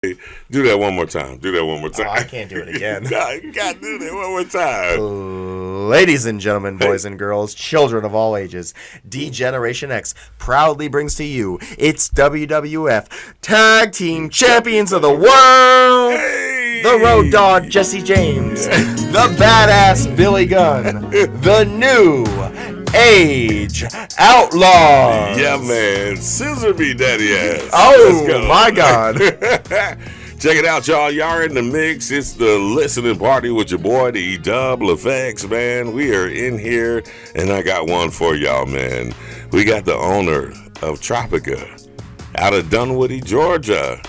Do that one more time. Do that one more time. Oh, I can't do it again. No, you got to do that one more time. Ladies and gentlemen, boys and girls, children of all ages, D-Generation X proudly brings to you its WWF Tag Team Champions of the World. Hey! The Road Dogg Jesse James, the Badass Billy Gunn, the New Age Outlaws. Yeah, man. Scissor me, daddy ass. Oh, my God. Check it out, y'all. Y'all in the mix. It's the listening party with your boy, the eFFx, man. We are in here, and I got one for y'all, man. We got the owner of Tropica out of Dunwoody, Georgia.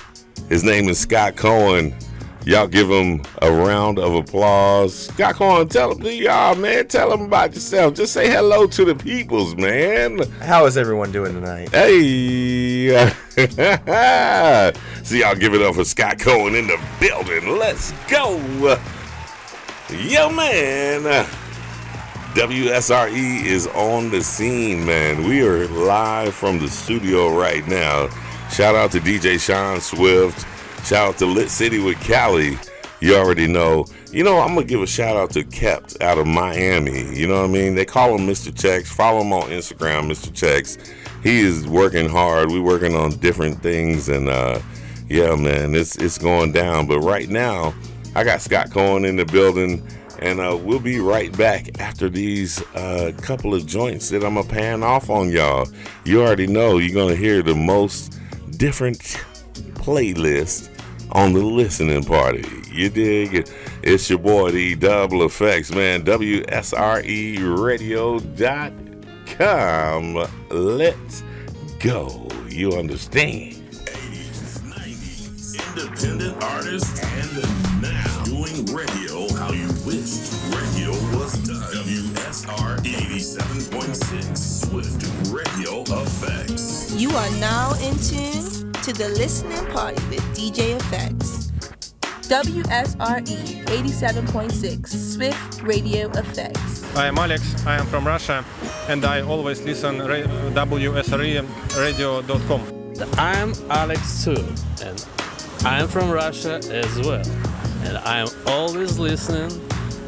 His name is Scott Cohen. Y'all give him a round of applause. Scott Cohen, tell him to y'all, man. Tell him about yourself. Just say hello to the peoples, man. How is everyone doing tonight? Hey. See, y'all give it up for Scott Cohen in the building. Let's go. Yo, man. WSRE is on the scene, man. We are live from the studio right now. Shout out to DJ Sean Swift. Shout out to Lit City with Cali. You already know. You know, I'm going to give a shout out to Kept out of Miami. You know what I mean? They call him Mr. Checks. Follow him on Instagram, Mr. Checks. He is working hard. We're working on different things. And, yeah, man, it's going down. But right now, I got Scott Cohen in the building. And we'll be right back after these couple of joints that I'm going to pan off on y'all. You already know you're going to hear the most different playlist on the listening party. You dig? It's your boy, the eFFx, man. WSREradio.com. Let's go. You understand? 80s, 90s, independent artists, and now doing radio how you wished radio was done. WSRE 87.6 Swift Radio Effects. You are now in tune to the listening party with DJ Effects. WSRE 87.6 Swift Radio Effects. I am Alex, I am from Russia, and I always listen WSREradio.com. I'm Alex too, and I'm from Russia as well, and I'm always listening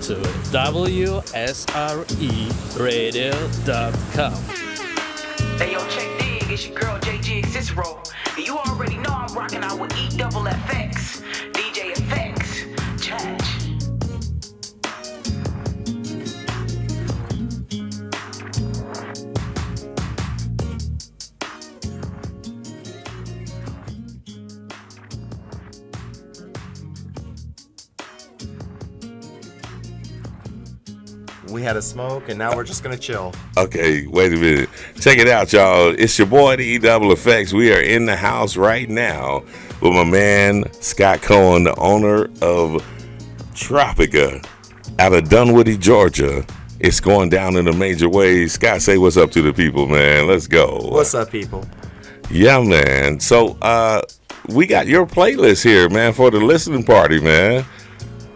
to WSREradio.com. Hey yo, check dig, it's your girl JG Cicero. You already know I'm rocking out with eFFx, DJ Effects, Church. We had a smoke, and now we're just going to chill. Okay, wait a minute. Check it out, y'all. It's your boy, the eFFx. We are in the house right now with my man, Scott Cohen, the owner of Tropica out of Dunwoody, Georgia. It's going down in a major way. Scott, say what's up to the people, man. Let's go. What's up, people? Yeah, man. So, we got your playlist here, man, for the listening party, man.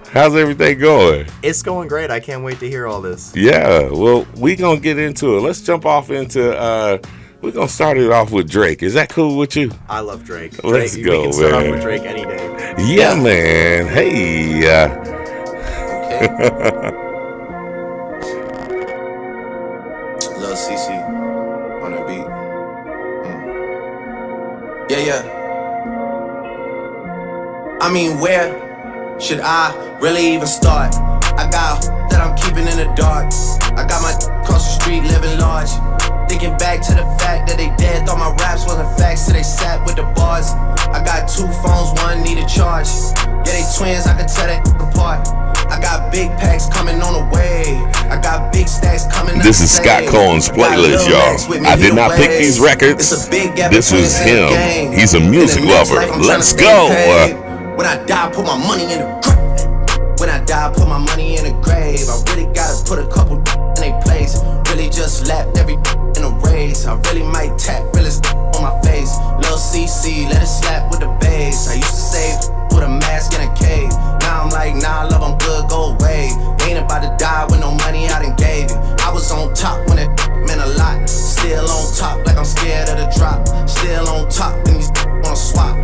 How's everything going? It's going great. I can't wait to hear all this. Yeah, well, we going to get into it. Let's jump off into, we're going to start it off with Drake. Is that cool with you? I love Drake. Let's Drake, go, we can start man. off with Drake any day. Yeah, man. Hey. Lil CC on the beat. Yeah. I mean, where should I really even start? I got that I'm keeping in the dark. I got my across the street living large. Thinking back to the fact that they dead, thought my raps wasn't facts, so they sat with the bars. I got two phones, one need a charge. Yeah, they twins, I can tell they apart. I got big packs coming on the way. I got big stacks coming. This is Scott Cohen's playlist, y'all. I did not pick these records. This was him. He's a music lover. Let's go. When I die, put my money in the grave. When I die, put my money in the grave. I really gotta put a couple in a place. Really just lapped every in a race. I really might tap realest on my face. Lil CC, let it slap with the bass. I used to save with a mask in a cave. Now I'm like, nah, love, I'm good, go away. Ain't about to die with no money I done gave you. I was on top when it meant a lot. Still on top like I'm scared of the drop. Still on top when these wanna swap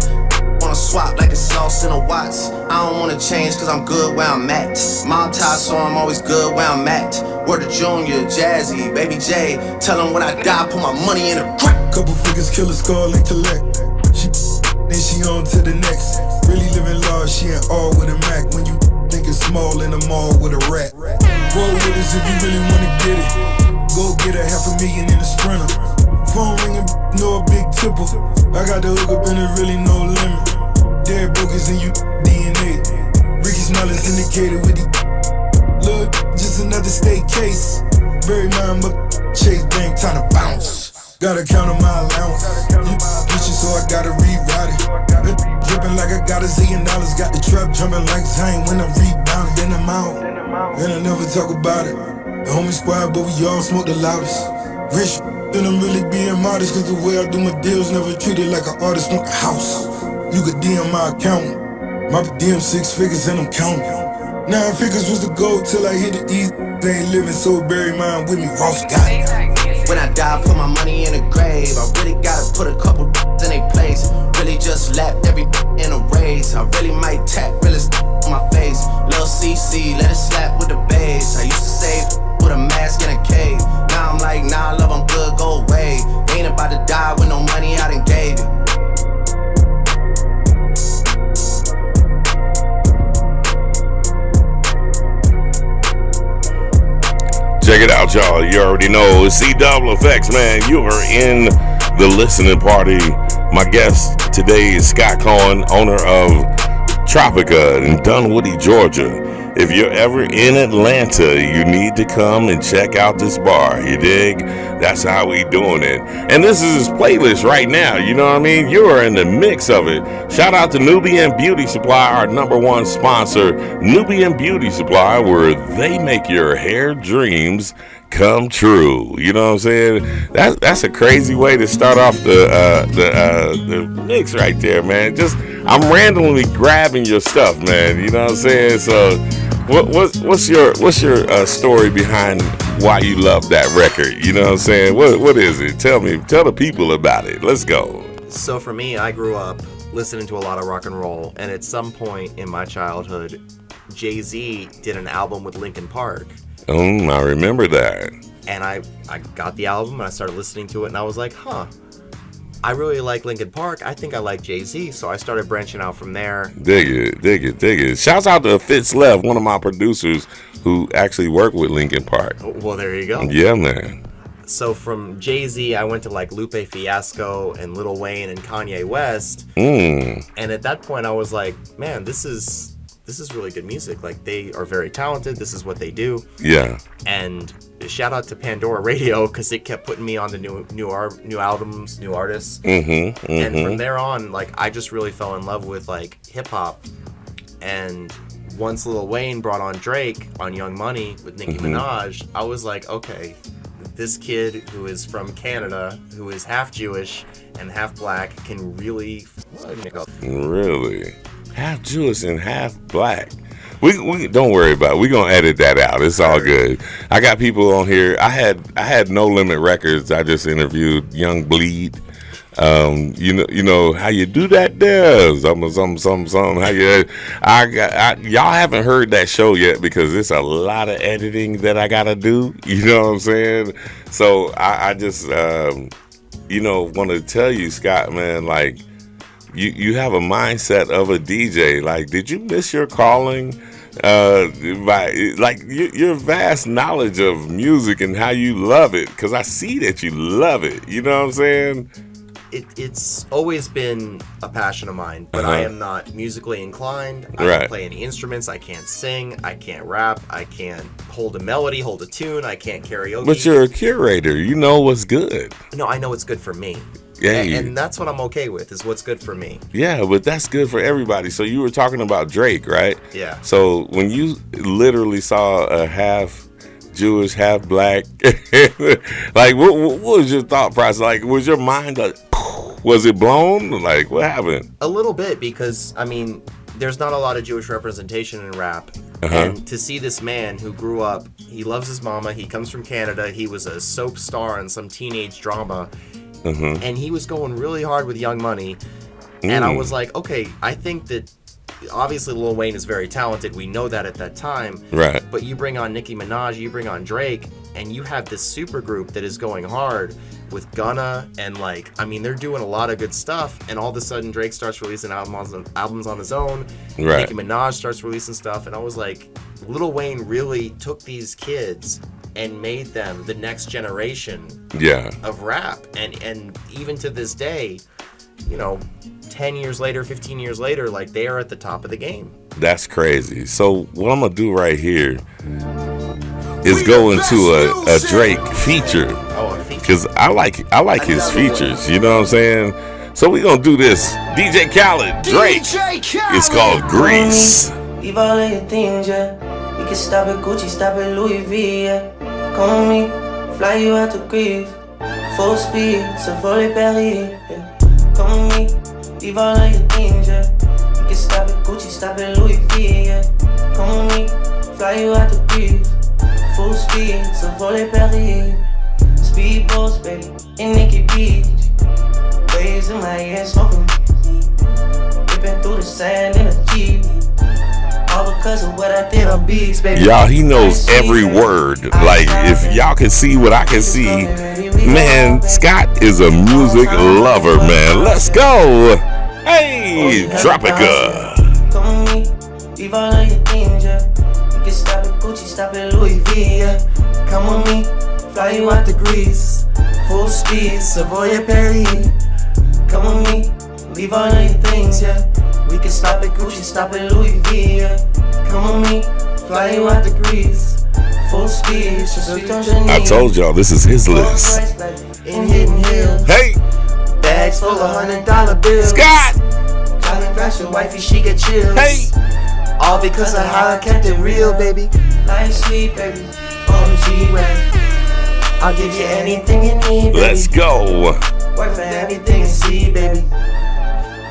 like it's all lost in the watts. I don't wanna change cause I'm good where I'm at. Mom tied so I'm always good where I'm at. Word to Junior, Jazzy, Baby J. Tell them when I die, put my money in a crack. Couple figures, kill a skull and collect. She then she on to the next. Really living large, she ain't all with a Mac. When you think it's small in the mall with a rat. Roll with us if you really wanna get it. Go get a $500,000 in a Sprinter. Phone ringing, no a big tipple. I got the hook up and there's really no limit. Dead boogers in you DNA. Ricky Smell is indicated with the look, just another state case. Bury mine, but Chase Bank, time to bounce. Gotta count on my allowance. Bitches, so I gotta reroute it. Dripping like I got $1 zillion. Got the trap jumping like Zane when I'm rebounding. Then I'm out, and I never talk about it. The homie squad, but we all smoke the loudest. Rich, then I'm really being modest. Cause the way I do my deals never treated like an artist want a house. You could DM my account. My DM 6 figures and I'm counting. 9 figures was the goal till I hit the east. They ain't living, so bury mine with me, Ross got it. When I die, put my money in a grave. I really gotta put a couple in their place. Really just lapped every in a race. I really might tap realest on my face. Lil CC, let it slap with the bass. I used to save with a mask in a cave. Now I'm like, nah, love, I'm good, go away. Ain't about to die with no money I done gave you. Check it out, y'all. You already know it's eFFx, man. You are in the listening party. My guest today is Scott Cohen, owner of Tropica in Dunwoody, Georgia. If you're ever in Atlanta, you need to come and check out this bar. You dig? That's how we doing it. And this is his playlist right now. You know what I mean? You are in the mix of it. Shout out to Nubian Beauty Supply, our #1 sponsor, Nubian Beauty Supply, where they make your hair dreams come true. You know what I'm saying? That's a crazy way to start off the mix right there, man. Just I'm randomly grabbing your stuff, man. You know what I'm saying? So what's your story behind why you love that record? You know what I'm saying? What is it? Tell the people about it. Let's go. So for me, I grew up listening to a lot of rock and roll, and at some point in my childhood, Jay-Z did an album with Linkin Park. I remember that. And I got the album and I started listening to it, and I was like, I really like Linkin Park. I think I like Jay-Z, so I started branching out from there. Dig it. Shouts out to Fitz Left, one of my producers who actually worked with Linkin Park. Well, there you go. Yeah, man. So from Jay-Z, I went to like Lupe Fiasco and Lil Wayne and Kanye West. And at that point, I was like, man, this is really good music. Like, they are very talented. This is what they do. Yeah. And shout out to Pandora Radio, because it kept putting me on the new albums, new artists. And from there on, like, I just really fell in love with like hip hop. And once Lil Wayne brought on Drake on Young Money with Nicki Minaj, I was like, okay, this kid who is from Canada, who is half Jewish and half black, can really half Jewish and half black. We don't worry about it. We're gonna edit that out. It's all good. I got people on here. I had No Limit Records. I just interviewed Young Bleed. You know how you do that there. Some how you y'all haven't heard that show yet because it's a lot of editing that I gotta do. You know what I'm saying? So I just want to tell you, Scott, man, like you have a mindset of a DJ. Like, did you miss your calling? By like your vast knowledge of music and how you love it, because I see that you love it. You know what I'm saying? It's always been a passion of mine, but I am not musically inclined. I don't play any instruments. I can't sing. I can't rap. I can't hold a melody, hold a tune. I can't karaoke. But you're a curator. You know what's good. No, I know what's good for me. Yeah, and that's what I'm okay with, is what's good for me. Yeah, but that's good for everybody. So you were talking about Drake, right? Yeah. So when you literally saw a half Jewish, half black, like what was your thought process? Like, was your mind like, was it blown? Like, what happened? A little bit, because I mean, there's not a lot of Jewish representation in rap. And to see this man who grew up, he loves his mama, he comes from Canada, he was a soap star in some teenage drama, and he was going really hard with Young Money. And I was like, okay, I think that obviously Lil Wayne is very talented. We know that at that time. Right. But you bring on Nicki Minaj, you bring on Drake, and you have this super group that is going hard with Gunna, and like, I mean, they're doing a lot of good stuff, and all of a sudden Drake starts releasing albums on his own. Right. Nicki Minaj starts releasing stuff, and I was like, Lil Wayne really took these kids and made them the next generation of rap, and even to this day, you know, 10 years later, 15 years later, like, they are at the top of the game. That's crazy. So what I'm gonna do right here is go into a Drake feature. Oh, a feature. Because I like his features, you know what I'm saying? So we gonna do this. DJ Khaled, Drake. It's called Grease. Leave all of your things, yeah. We can stop at Gucci, stop at Louis V, yeah. Come with me, fly you out to Greece. Full speed, Savoy Paris, yeah. Come with me, leave all of your things, yeah. We can stop at Gucci, stop at Louis V, yeah. Come with me, fly you out to Greece. Full speed, Savoy Paris. Speedboats, baby, in Nikki Beach. Waves in my ear, smoking. Ripping through the sand in a Jeep. All because of what I did on beats, baby. Y'all, he knows every word. Like, if y'all can see what I can see, man, Scott is a music lover, man. Let's go. Hey, Tropica. Come with me, leave all of your things, yeah. You can stop at Gucci, stop at Louis V, yeah. Come with me, fly you out to Greece. Full speed, Savoy Paris. Come with me, leave all of your things, yeah. We can stop at Gucci, stop at Louis V, yeah. Come with me, fly you out to Greece. Full speed, I told y'all this is his list. In Hidden Hills. Hey, bags full of $100 bills. Scott. Trying to crash your wifey, she get chills. Hey, all because of how I kept it real, baby. Life sweet, baby. On G-Way. I'll give you anything you need, baby. Let's go. Work for everything you see, baby.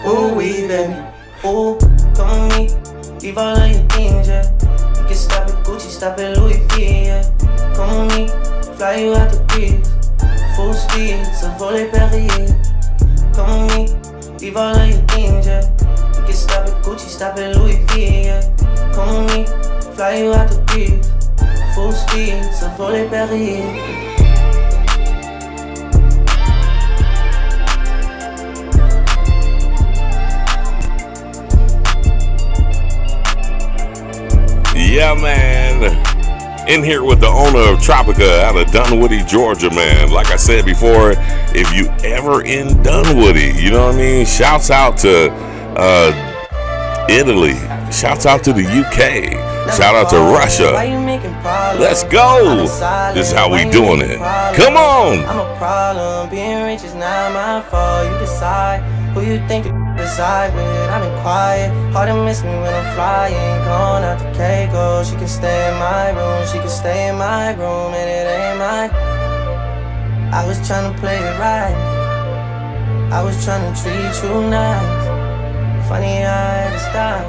Ooh, wee, baby. Ooh, come with me, leave all of your things, yeah. You can stop at Gucci, stop at Louis V, yeah. Come with me, fly you out to Greece. Full speed, Savoy Paris. Come with me, leave all of your things, yeah. You can stop at Gucci, stop at Louis V, yeah. Come with me, fly you out to Greece. Full speed, Savoy Paris. Yeah, man. In here with the owner of Tropica out of Dunwoody, Georgia, man. Like I said before, if you ever in Dunwoody, you know what I mean? Shouts out to Italy. Shouts out to the UK. Shout out to Russia. Let's go. This is how we doing it. Come on. I'm a problem. Being rich is not my fault. You decide who you think to decide with. I've been quiet. Hard to miss me when I'm flying. Going out to Keiko. She can stay in my room. She can stay in my room. And it ain't mine. I was trying to play it right. I was trying to treat you nice. Funny how I had to stop.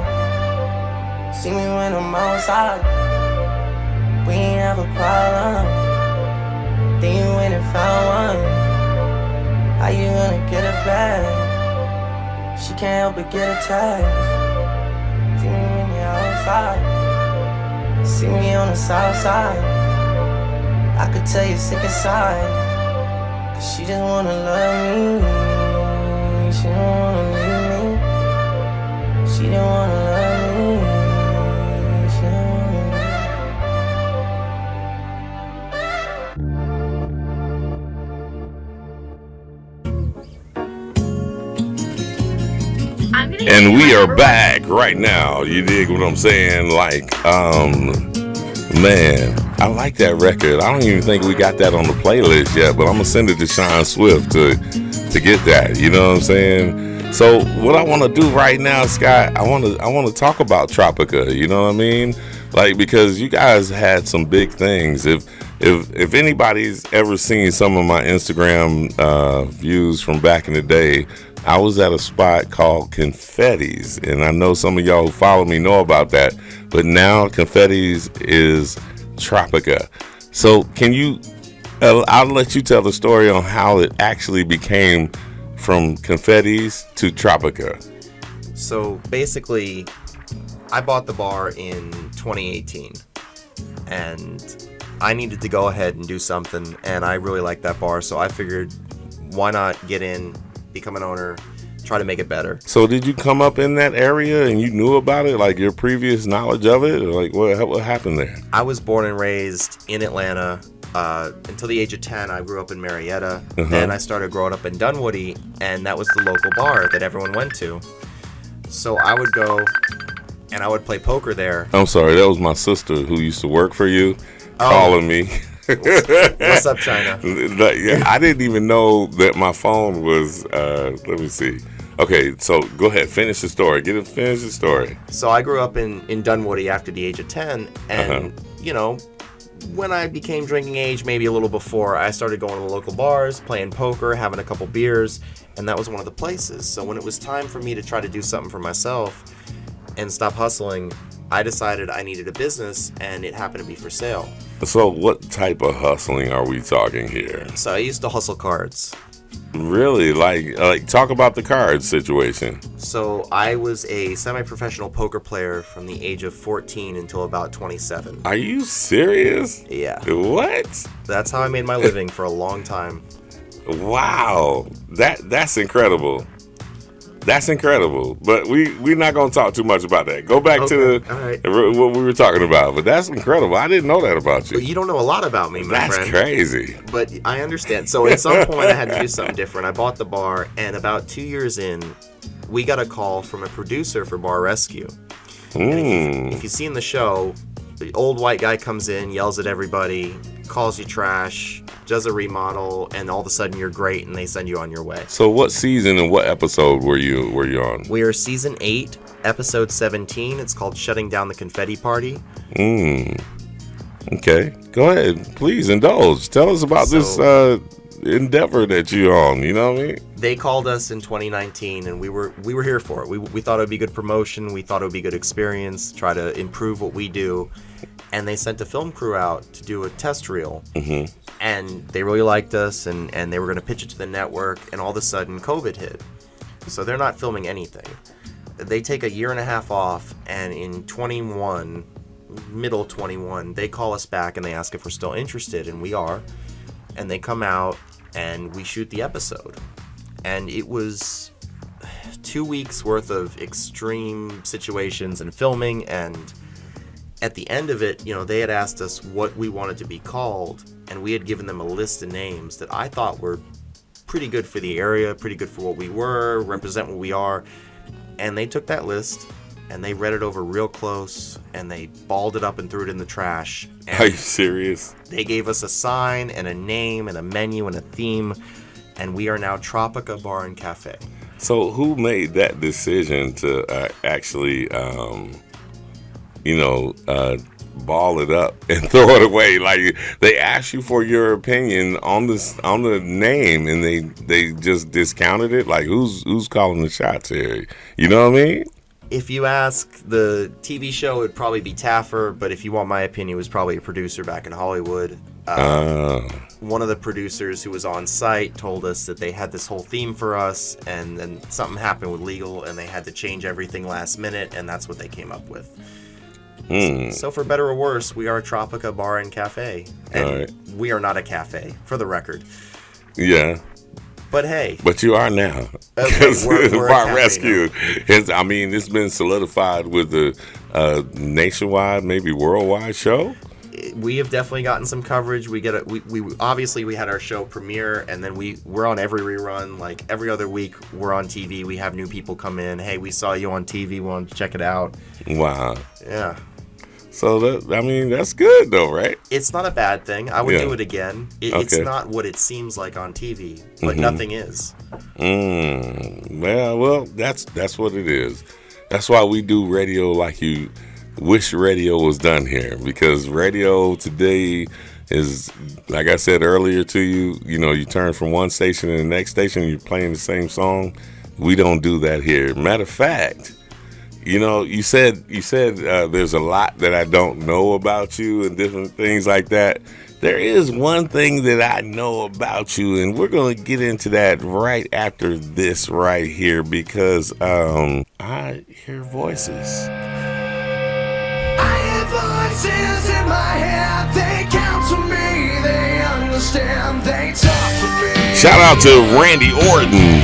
See me when I'm outside. We ain't have a problem. Then you went and found one. How you gonna get it back? She can't help but get attached. See me when you're outside. See me on the south side. I could tell you're sick inside. 'Cause she just wanna love me. She don't wanna leave me. She don't wanna love me. And we are back right now. You dig what I'm saying? Like, man, I like that record. I don't even think we got that on the playlist yet, but I'm gonna send it to Sean Swift to get that. You know what I'm saying? So what I want to do right now, Scott, I want to talk about Tropica. You know what I mean? Like, because you guys had some big things. If anybody's ever seen some of my Instagram views from back in the day, I was at a spot called Confetti's, and I know some of y'all who follow me know about that, but now Confetti's is Tropica. So can you, I'll let you tell the story on how it actually became from Confetti's to Tropica. So basically, I bought the bar in 2018, and I needed to go ahead and do something, and I really liked that bar, so I figured, why not get in, become an owner, try to make it better. So did you come up in that area and you knew about it, like your previous knowledge of it? Or like what happened there? I was born and raised in Atlanta. Until the age of 10, I grew up in Marietta. Then I started growing up in Dunwoody, and that was the local bar that everyone went to. So I would go and I would play poker there. I'm sorry, that was my sister who used to work for you calling me. What's up, China? Yeah, I didn't even know that my phone was, let me see. Okay, so go ahead, finish the story. Finish the story. So I grew up in Dunwoody after the age of 10, and, you know, when I became drinking age, maybe a little before, I started going to the local bars, playing poker, having a couple beers, and that was one of the places. So when it was time for me to try to do something for myself and stop hustling, I decided I needed a business, and it happened to be for sale. So what type of hustling are we talking here? So I used to hustle cards. Really? Like talk about the cards situation. So I was a semi-professional poker player from the age of 14 until about 27. Are you serious? Yeah. What? That's how I made my living for a long time. Wow. That's incredible. That's incredible. But we're not going to talk too much about that. Go back to what we were talking about. But that's incredible. I didn't know that about you. But you don't know a lot about me, my friend. That's crazy. But I understand. So at some point I had to do something different. I bought the bar, and about 2 years in, we got a call from a producer for Bar Rescue. If you've seen the show, the old white guy comes in, yells at everybody, calls you trash, does a remodel, and all of a sudden you're great, and they send you on your way. So what season and what episode were you on? We are season 8, episode 17. It's called Shutting Down the Confetti Party. Okay, go ahead, please indulge. Tell us about this endeavor that you're on. You know what I mean? They called us in 2019, and we were here for it. We thought it would be good promotion. We thought it would be good experience. Try to improve what we do. And they sent a film crew out to do a test reel. And they really liked us, and they were going to pitch it to the network, and all of a sudden COVID hit. So they're not filming anything. They take a year and a half off, and in middle 21, they call us back and they ask if we're still interested, and we are. And they come out and we shoot the episode. And it was 2 weeks worth of extreme situations and filming, and at the end of it, you know, they had asked us what we wanted to be called, and we had given them a list of names that I thought were pretty good for the area, pretty good for what we were, represent what we are. And they took that list and they read it over real close, and they balled it up and threw it in the trash. And are you serious? They gave us a sign and a name and a menu and a theme, and we are now Tropica Bar and Cafe. So who made that decision to actually ball it up and throw it away? Like, they asked you for your opinion on the name, and they just discounted it. Like, who's calling the shots here? You know what I mean? If you ask the TV show, it'd probably be Taffer, but if you want my opinion, it was probably a producer back in Hollywood. One of the producers who was on site told us that they had this whole theme for us, and then something happened with legal, and they had to change everything last minute, and that's what they came up with. So for better or worse, we are Tropica Bar and Cafe. And we are not a cafe, for the record. Yeah. But hey. But you are now. Okay, we're Bar Rescue. It's been solidified with the nationwide, maybe worldwide show. We have definitely gotten some coverage. We obviously we had our show premiere, and then we're on every rerun. Like every other week, we're on TV. We have new people come in. Hey, we saw you on TV. We want to check it out. Wow. Yeah. So that's good though, right? It's not a bad thing. I would do it again. It's not what it seems like on TV, but nothing is. Well, that's what it is. That's why we do radio like you wish radio was done here, because radio today is, like I said earlier to you, you turn from one station to the next station, you're playing the same song. We don't do that here. Matter of fact, you said there's a lot that I don't know about you and different things like that. There is one thing that I know about you, and we're going to get into that right after this right here, because I hear voices. hear voices in my head. They counsel me, they understand, they talk to me. Shout out to Randy Orton.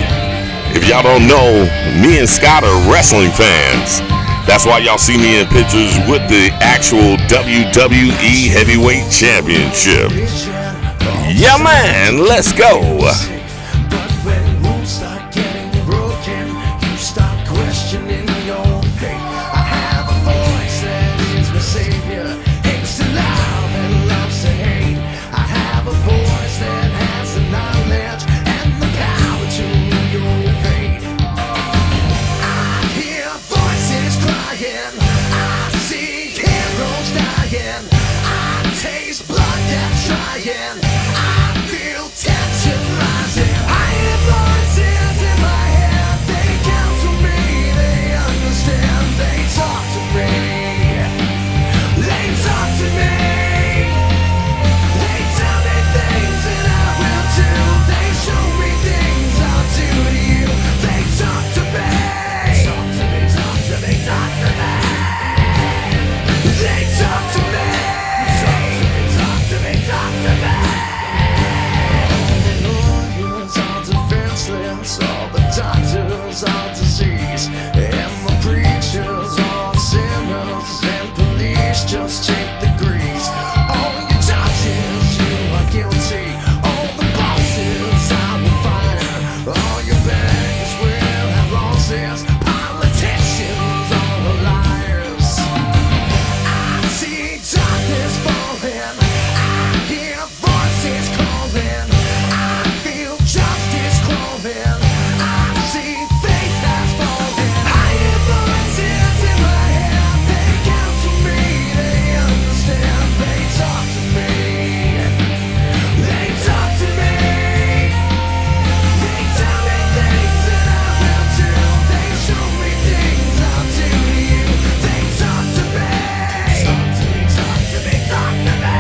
If y'all don't know, me and Scott are wrestling fans. That's why y'all see me in pictures with the actual WWE Heavyweight Championship. Yeah, man, let's go. But when rules start getting broken, you start questioning your faith. I have a voice that is my savior, hates to love and loves to hate. I have a voice that has the knowledge and the power to your fate. I hear voices crying, I see heroes dying, I taste blood that's trying, I feel tension rising. I hear voices in my head, they counsel me, they understand, they talk to me. They talk to me. They tell me things and I will too. They show me things I'll do to you. They talk to me. Talk to me, talk to me, talk to me. They talk to me. Talk to me, talk to me, talk to me. The lawyers are defenseless, all the doctors are disease, and the preachers are sinners, and police just take the grease. All your judges, you are guilty. All the bosses I will fire. All your bankers will have losses. Politicians all are liars. I see darkness falling. I hear voices calling. I feel justice crawling. I see faith has fallen. I hear voices in my head. They counsel me. They understand. They talk to me. They talk to me. They tell me things that I will do. They show me things I'll do to you. They talk to me. Talk to me, talk to me, talk to me.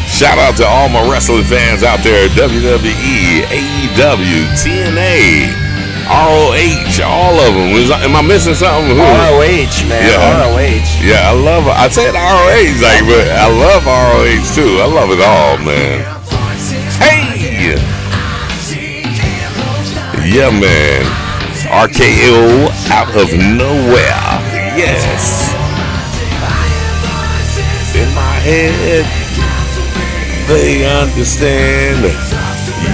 Shout out to all my wrestling fans out there, WWE, AEW, TNA, ROH, all of them. Am I missing something? Who? ROH, man. Yeah. ROH. Yeah, I said ROH, like, but I love ROH too. I love it all, man. Hey! Yeah, man. RKO out of nowhere. Yes. In my head, they understand.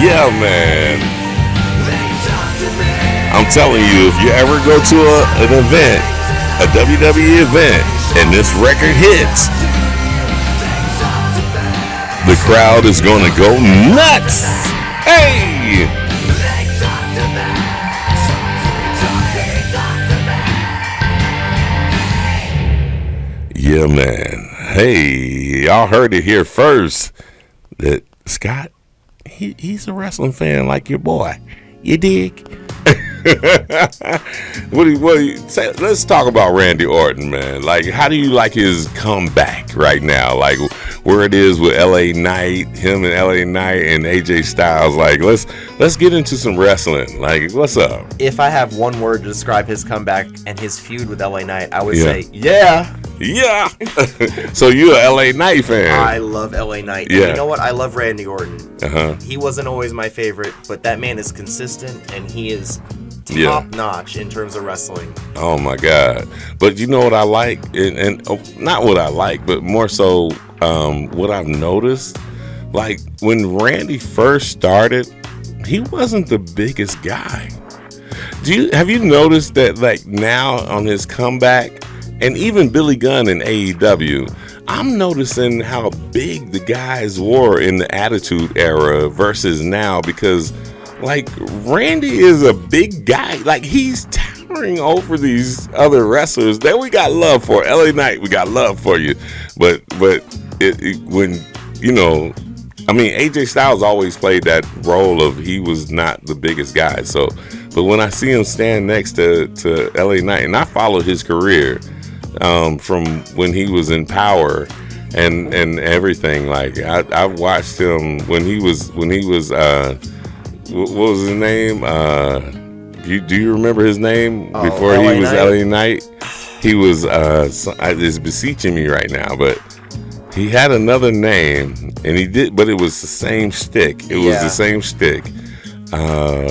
Yeah, man. I'm telling you, if you ever go to an event, a WWE event, and this record hits, the crowd is going to go nuts. Hey! Yeah, man. Hey, y'all heard it here first. That Scott, he's a wrestling fan like your boy. You dig? What do you say? Let's talk about Randy Orton, man. Like, how do you like his comeback right now? Like, where it is with LA Knight, him and LA Knight and AJ Styles. Like, let's get into some wrestling. Like, what's up? If I have one word to describe his comeback and his feud with LA Knight, I would say, yeah. Yeah. So you're a LA Knight fan. I love LA Knight. Yeah. And you know what? I love Randy Orton. Uh-huh. He wasn't always my favorite, but that man is consistent and he is top notch in terms of wrestling. Oh my God. But you know what I like? And not what I like, but more so what I've noticed. Like, when Randy first started, he wasn't the biggest guy. Have you noticed that, like, now on his comeback, and even Billy Gunn in AEW, I'm noticing how big the guys were in the Attitude Era versus now, because, like, Randy is a big guy. Like, he's towering over these other wrestlers that we got love for. LA Knight, we got love for you. But when, you know, I mean, AJ Styles always played that role of he was not the biggest guy. So, but when I see him stand next to LA Knight, and I followed his career from when he was in Power and everything. Like, I watched him when he was what was his name? Do you remember his name before LA he was Knight? LA Knight? He was it's beseeching me right now, but he had another name, and he did, but it was the same shtick. It was the same shtick.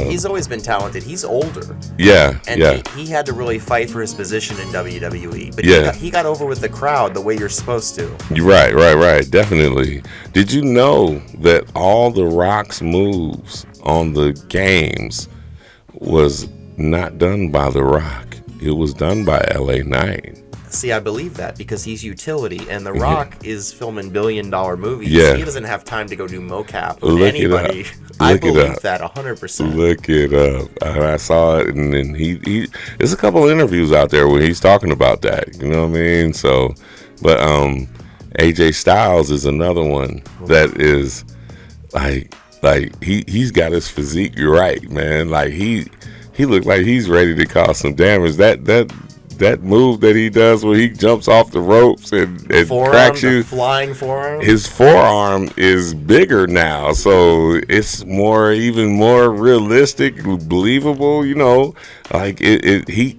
He's always been talented. He's older. Yeah, and he had to really fight for his position in WWE. But he got over with the crowd the way you're supposed to. Right. Definitely. Did you know that all the Rock's moves on the games was not done by The Rock? It was done by LA Knight. See, I believe that because he's utility, and The Rock is filming billion-dollar movies. Yeah. He doesn't have time to go do mocap with Look anybody. it up. I believe that 100%. Look it up. I saw it, and then he there's a couple of interviews out there where he's talking about that. You know what I mean? So, but AJ Styles is another one that is like he's got his physique right, man. Like he looked like he's ready to cause some damage. That move that he does where he jumps off the ropes and cracks you. Flying forearm. His forearm is bigger now, so it's even more realistic, believable. You know, like he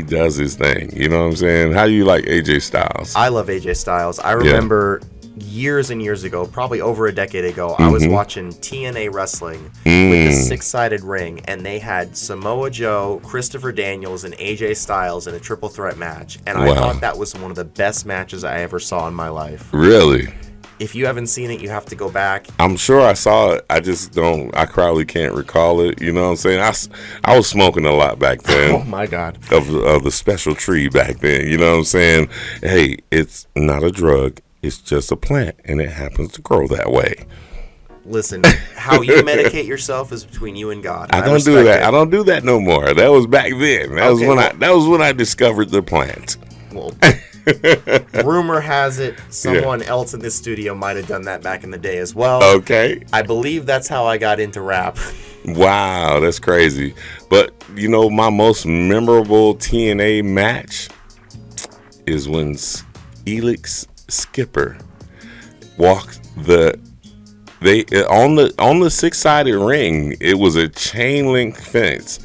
does his thing. You know what I'm saying? How do you like AJ Styles? I love AJ Styles. I remember years and years ago, probably over a decade ago, I was watching TNA wrestling with the six-sided ring, and they had Samoa Joe, Christopher Daniels, and AJ Styles in a triple threat match. And I thought that was one of the best matches I ever saw in my life. Really? If you haven't seen it, you have to go back. I'm sure I saw it. I just don't. I probably can't recall it. You know what I'm saying? I was smoking a lot back then. Oh my God! Of the special tree back then. You know what I'm saying? Hey, it's not a drug. It's just a plant, and it happens to grow that way. Listen, how you medicate yourself is between you and God. I don't do that. I don't do that no more. That was back then. That was when I discovered the plant. Well, rumor has it someone else in this studio might have done that back in the day as well. Okay. I believe that's how I got into rap. Wow, that's crazy. But, you know, my most memorable TNA match is when Elix Skipper walked on the six-sided ring. It was a chain link fence,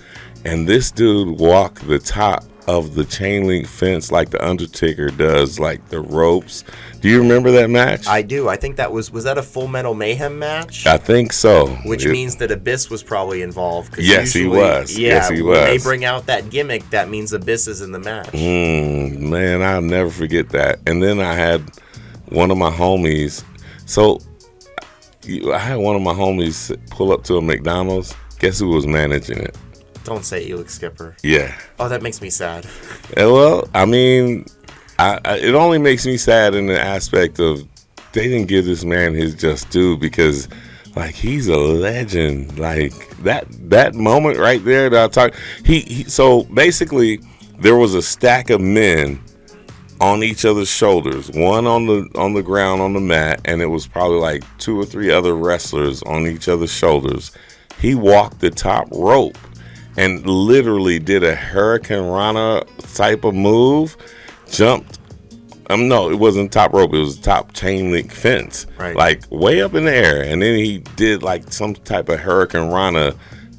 and this dude walked the top of the chain link fence like the Undertaker does, like the ropes. Do you remember that match? I do. I think that was that a Full Metal Mayhem match? I think so. Which means that Abyss was probably involved. Yes, he was. Yeah, yes, he was. When they bring out that gimmick, that means Abyss is in the match. Man, I'll never forget that. And then I had one of my homies. So I had one of my homies pull up to a McDonald's. Guess who was managing it? Don't say Elix Skipper. Yeah. Oh, that makes me sad. Well, I mean, it only makes me sad in the aspect of they didn't give this man his just due, because, like, he's a legend. Like that moment right there that I talked. So basically, there was a stack of men on each other's shoulders, one on the ground on the mat, and it was probably like 2 or 3 other wrestlers on each other's shoulders. He walked the top rope and literally did a Hurricane Rana type of move, jumped. No, it wasn't top rope. It was top chain link fence, right? Like way up in the air. And then he did like some type of Hurricane Rana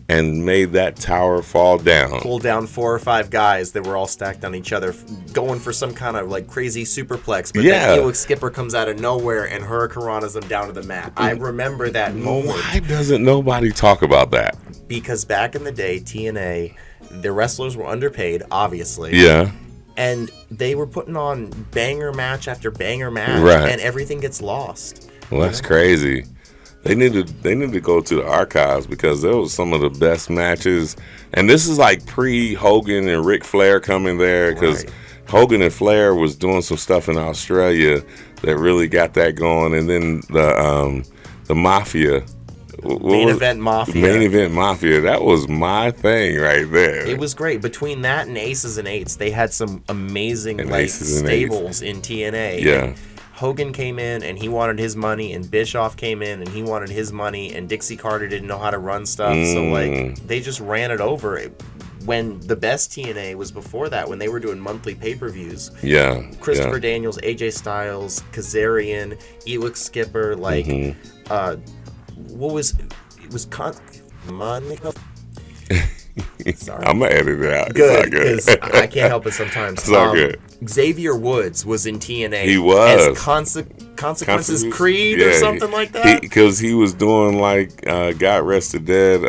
and made that tower fall down. Pulled down 4 or 5 guys that were all stacked on each other, going for some kind of like crazy superplex. But then Elix Skipper comes out of nowhere and Hurricane Ranas them down to the mat. I remember that moment. Why doesn't nobody talk about that? Because back in the day, TNA, the wrestlers were underpaid, obviously. Yeah. And they were putting on banger match after banger match, right, and everything gets lost. Well, that's crazy. They need to go to the archives, because there was some of the best matches. And this is like pre-Hogan and Ric Flair coming there, because Hogan and Flair was doing some stuff in Australia that really got that going. And then the Mafia. Main Event Mafia. That was my thing right there. It was great. Between that and Aces and Eights, they had some amazing stables in TNA. Yeah. And Hogan came in and he wanted his money, and Bischoff came in and he wanted his money, and Dixie Carter didn't know how to run stuff. So like they just ran it over. When the best TNA was before that, when they were doing monthly pay-per-views. Yeah. Christopher Daniels, AJ Styles, Kazarian, Elix Skipper, what was it? Was Sorry. I'm going to edit it out. Good, because I can't help it sometimes. It's all good. Xavier Woods was in TNA. He was. As Consequences Creed or something like that? Because he was doing like God Rest the Dead,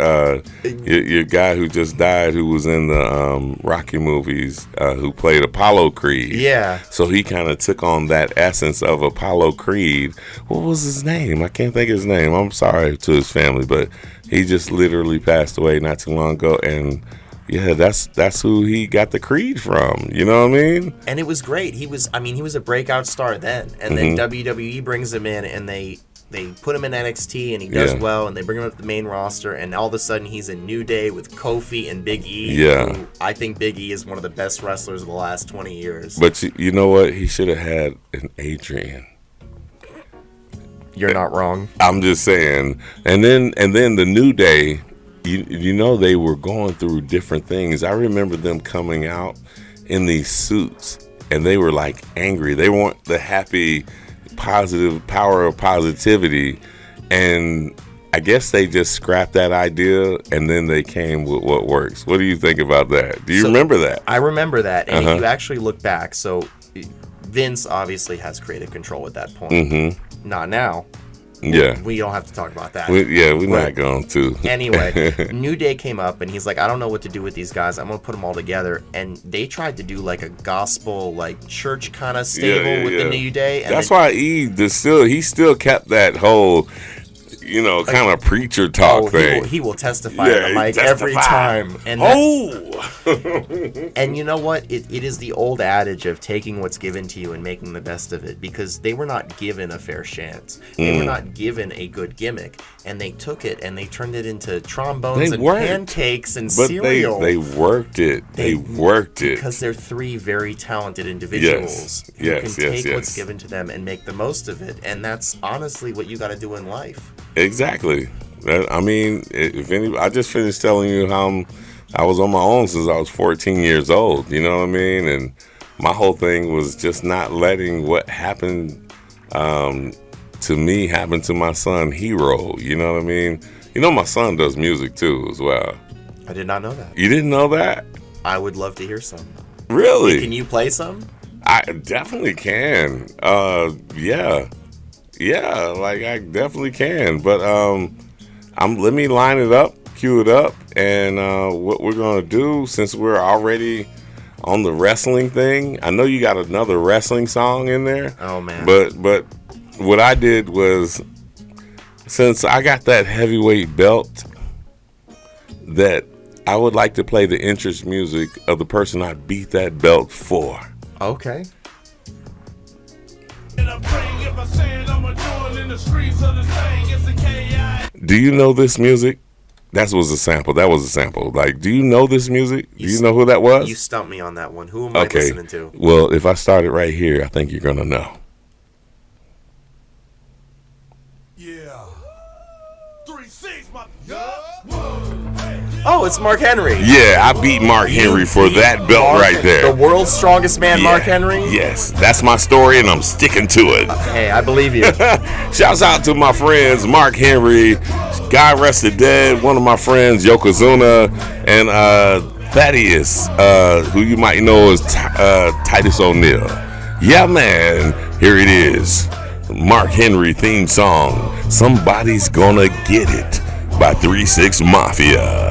your guy who just died who was in the Rocky movies who played Apollo Creed. Yeah. So he kind of took on that essence of Apollo Creed. What was his name? I can't think of his name. I'm sorry to his family, but he just literally passed away not too long ago. And yeah, that's who he got the Creed from. You know what I mean? And it was great. He was a breakout star then. And then WWE brings him in and they put him in NXT and he does well, and they bring him up to the main roster, and all of a sudden he's in New Day with Kofi and Big E. Yeah. Who I think Big E is one of the best wrestlers of the last 20 years. But you know what? He should have had an Adrian. You're not wrong. I'm just saying. And then the New Day, you know, they were going through different things. I remember them coming out in these suits, and they were like angry. They weren't the happy, positive power of positivity. And I guess they just scrapped that idea, and then they came with what works. What do you think about that? Do you remember that? I remember that. And if you actually look back, so Vince obviously has creative control at that point. Mm-hmm. Not now. Yeah. We don't have to talk about that. We're not going to. Anyway, New Day came up, and he's like, I don't know what to do with these guys. I'm going to put them all together. And they tried to do like a gospel, like church kind of stable with the New Day. And that's why he still kept that whole, you know, kind of preacher talk thing. He will testify on the mic every time. And and you know what? It is the old adage of taking what's given to you and making the best of it, because they were not given a fair chance. They were not given a good gimmick, and they took it and they turned it into trombones and pancakes and cereal. They worked it. They worked it. Because they're three very talented individuals who can take what's given to them and make the most of it. And that's honestly what you got to do in life. Exactly. I mean, I just finished telling you how I was on my own since I was 14 years old. You know what I mean? And my whole thing was just not letting what happened to me happen to my son, Hero. You know what I mean? You know, my son does music too as well. I did not know that. You didn't know that? I would love to hear some. Really? Can you play some? I definitely can. Yeah, like I definitely can. But let me line it up, cue it up, and what we're gonna do, since we're already on the wrestling thing, I know you got another wrestling song in there. Oh man. But what I did was, since I got that heavyweight belt, that I would like to play the entrance music of the person I beat that belt for. Okay. Do you know this music? That was a sample. Like, do you know this music? Do you know who that was? You stumped me on that one. Who am I listening to? Well, if I start it right here, I think you're going to know. Yeah. 3-6, my... Oh, it's Mark Henry. Yeah, I beat Mark Henry for that belt right there. The world's strongest man, Mark Henry? Yes, that's my story, and I'm sticking to it. Hey, I believe you. Shouts out to my friends, Mark Henry, God Rest the Dead, one of my friends, Yokozuna, and Thaddeus, who you might know as Titus O'Neil. Yeah, man, here it is. Mark Henry theme song, Somebody's Gonna Get It by 3-6 Mafia.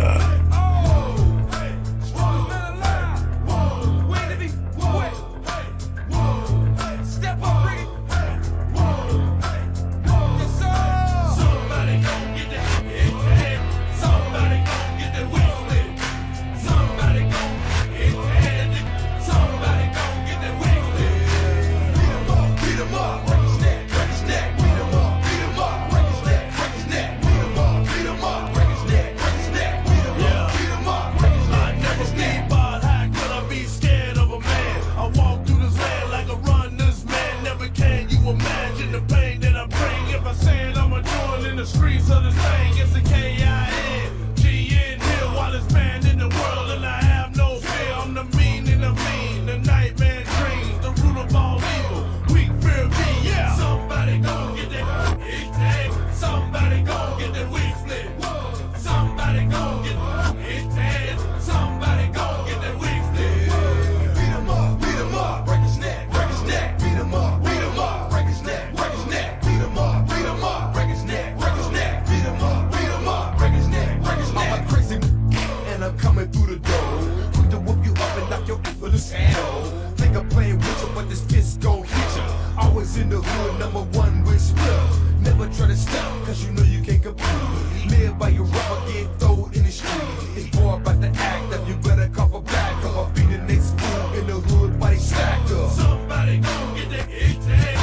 the hood, #1 with split. Never try to stop, cause you know you can't compete. Live by your rubber, get thrown in the street. It's more about the act of you better cough a back. Come on, be the next fool in the hood, body stacked up. Somebody gon' get the hit tag.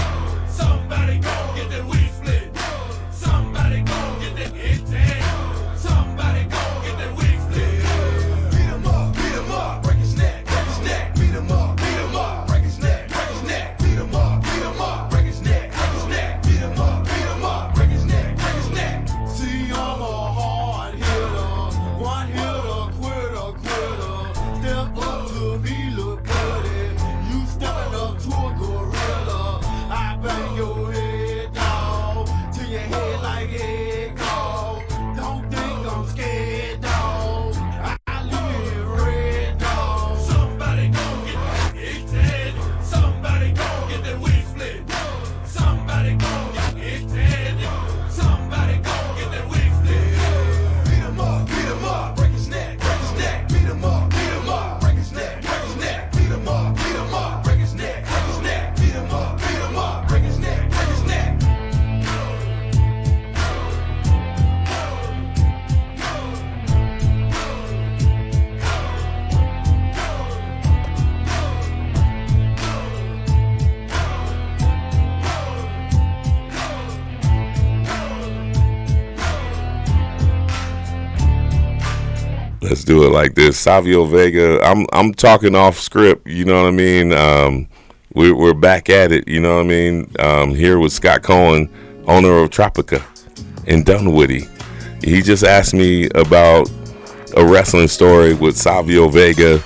Somebody gon' get the weed split. Somebody gon' get the hit tag. Somebody gon' get the wig split. Beat him up, break his neck, beat him up, break his neck, beat him up, break his neck, beat him up, break his neck. See, I'm a hard hitter, one hitter, quitter. Step up to me, look pretty. You stepping up to a gorilla. I bang your head down to your head like egg dog. Don't think I'm scared, dog. I leave it red, dog. Somebody gon' get hit head. Somebody gon' get the wig split. Somebody gon' get hit head. Somebody gon' get the wig split. Beat him up, break his neck, beat him up, break his neck, beat him up, break his neck, beat him up, break his neck. Let's do it like this. Savio Vega, I'm talking off script, you know what I mean? We're back at it, you know what I mean? Here with Scott Cohen, owner of Tropica in Dunwoody. He just asked me about a wrestling story with Savio Vega.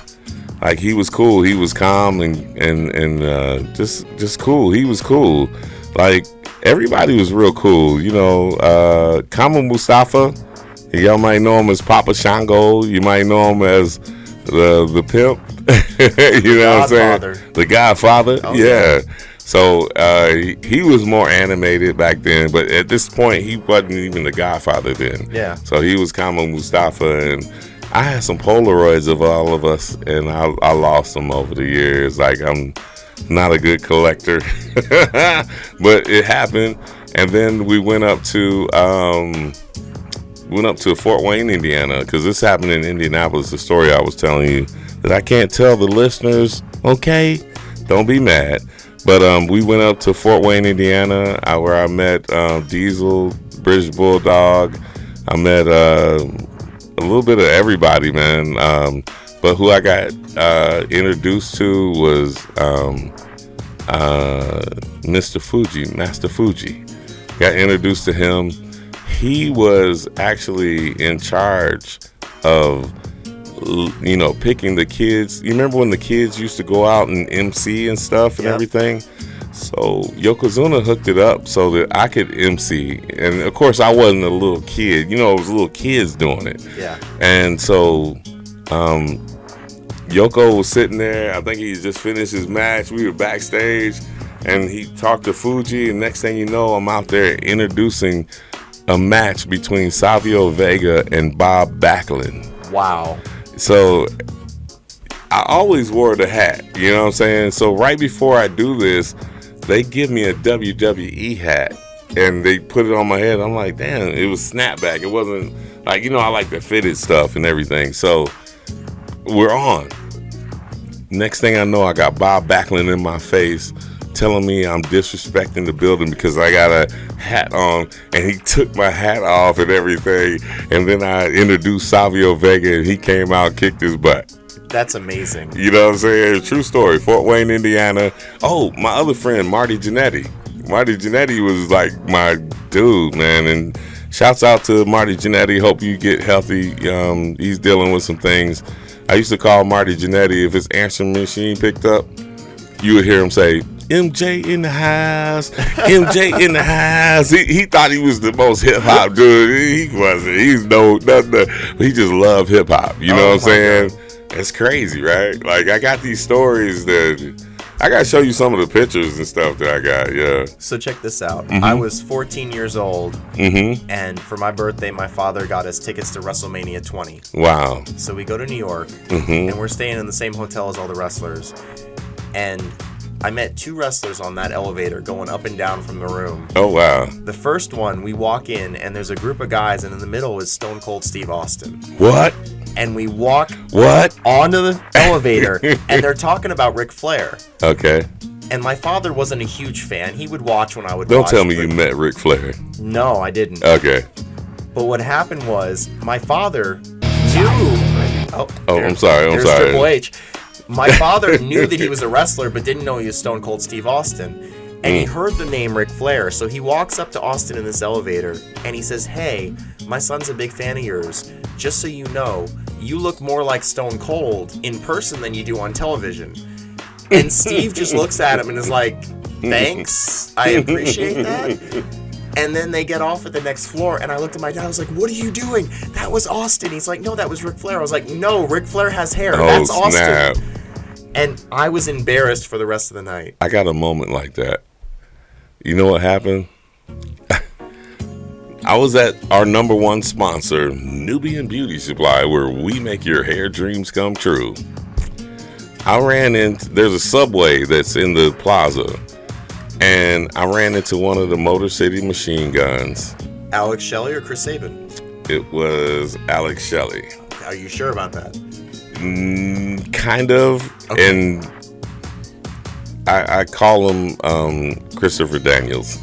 Like, he was cool, he was calm and just cool. He was cool. Like, everybody was real cool, you know. Kama Mustafa, y'all might know him as Papa Shango. You might know him as the pimp. You know what I'm saying? The Godfather. Oh, yeah. So he was more animated back then, but at this point he wasn't even the Godfather then. Yeah. So he was Kama Mustafa, and I had some Polaroids of all of us, and I lost them over the years. Like, I'm not a good collector, but it happened. And then we went up to Fort Wayne, Indiana, because this happened in Indianapolis, the story I was telling you that I can't tell the listeners, okay? Don't be mad. But we went up to Fort Wayne, Indiana, where I met Diesel, British Bulldog. I met a little bit of everybody, man. But who I got introduced to was Master Fuji. Got introduced to him. He was actually in charge of, you know, picking the kids. You remember when the kids used to go out and MC and stuff and everything? So Yokozuna hooked it up so that I could MC. And of course I wasn't a little kid. You know, it was little kids doing it. Yeah. And so Yoko was sitting there. I think he just finished his match. We were backstage and he talked to Fuji, and next thing you know, I'm out there introducing a match between Savio Vega and Bob Backlund. Wow. So I always wore the hat, you know what I'm saying? So right before I do this, they give me a WWE hat and they put it on my head. I'm like, damn, it was snapback. It wasn't like, you know, I like the fitted stuff and everything. So we're on. Next thing I know, I got Bob Backlund in my face telling me I'm disrespecting the building because I got a hat on, and he took my hat off and everything. And then I introduced Savio Vega and he came out, kicked his butt. That's amazing. You know what I'm saying? True story. Fort Wayne, Indiana. Oh, my other friend, Marty Jannetty. Marty Jannetty was like my dude, man. And shouts out to Marty Jannetty. Hope you get healthy. He's dealing with some things. I used to call Marty Jannetty. If his answering machine picked up, you would hear him say, MJ in the house, MJ in the house. He thought he was the most hip hop dude. He wasn't. He's nothing. He just loved hip hop. You know what I'm saying? God. It's crazy, right? Like, I got these stories that I gotta show you some of the pictures and stuff that I got. Yeah. So check this out. Mm-hmm. I was 14 years old, and for my birthday, my father got us tickets to WrestleMania 20. Wow. So we go to New York, and we're staying in the same hotel as all the wrestlers, and I met 2 wrestlers on that elevator going up and down from the room. Oh, wow. The first one, we walk in, and there's a group of guys, and in the middle is Stone Cold Steve Austin. What? And we walk What? onto the elevator, and they're talking about Ric Flair. Okay. And my father wasn't a huge fan. He would watch when I would Don't watch. tell me you met Ric Flair. No, I didn't. Okay. But what happened was, my father knew... I'm sorry. There's Triple H. My father knew that he was a wrestler, but didn't know he was Stone Cold Steve Austin. And he heard the name Ric Flair, so he walks up to Austin in this elevator, and he says, "Hey, my son's a big fan of yours. Just so you know, you look more like Stone Cold in person than you do on television." And Steve just looks at him and is like, "Thanks, I appreciate that." And then they get off at the next floor, and I looked at my dad, I was like, "What are you doing? That was Austin." He's like, "No, that was Ric Flair." I was like, "No, Ric Flair has hair. That's Austin." Snap. And I was embarrassed for the rest of the night. I got a moment like that. You know what happened? I was at our number 1 sponsor, Nubian Beauty Supply, where we make your hair dreams come true. I ran into, there's a Subway that's in the plaza, and I ran into one of the Motor City Machine Guns. Alex Shelley or Chris Sabin? It was Alex Shelley. Are you sure about that? Kind of. Okay. And I call him Christopher Daniels.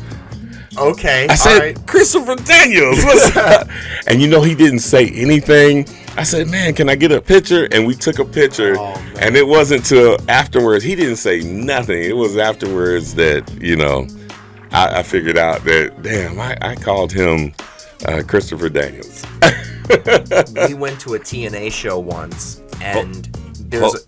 Okay. I said, Christopher Daniels, what's up? And you know, he didn't say anything. I said, "Man, can I get a picture?" And we took a picture. And it wasn't till afterwards. He didn't say nothing. It was afterwards that, you know, I figured out that, damn, I called him Christopher Daniels. We went to a TNA show once, and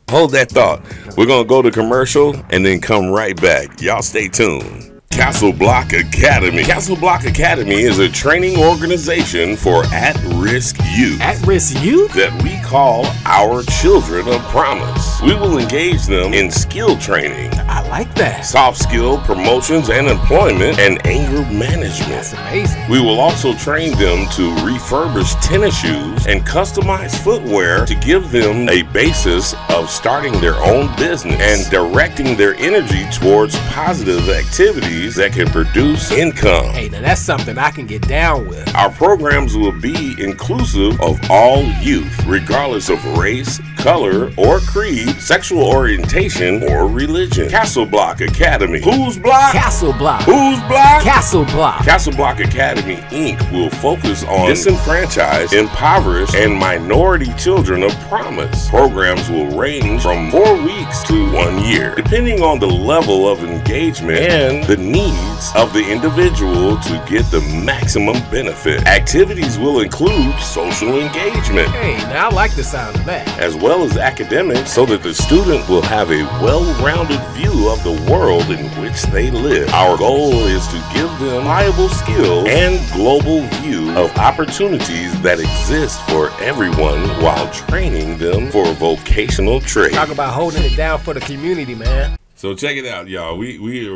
hold that thought. We're going to go to commercial and then come right back. Y'all stay tuned. Castle Block Academy. Castle Block Academy is a training organization for at-risk youth. At-risk youth? That we call our children of promise. We will engage them in skill training. I like that. Soft skill, promotions and employment, and anger management. That's amazing. We will also train them to refurbish tennis shoes and customize footwear to give them a basis of starting their own business and directing their energy towards positive activities that can produce income. Hey, now that's something I can get down with. Our programs will be inclusive of all youth, regardless of race, color, or creed, sexual orientation, or religion. Castle Block Academy. Whose block? Castle Block. Whose block? Castle Block. Castle Block Academy, Inc. will focus on disenfranchised, impoverished, and minority children of promise. Programs will range from 4 weeks to 1 year, depending on the level of engagement and the needs of the individual to get the maximum benefit. Activities will include social engagement. Hey, now I like the sound of that. As well as academics, so that the student will have a well-rounded view of the world in which they live. Our goal is to give them viable skills and global view of opportunities that exist for everyone while training them for vocational trade. Talk about holding it down for the community, man. So check it out, y'all. We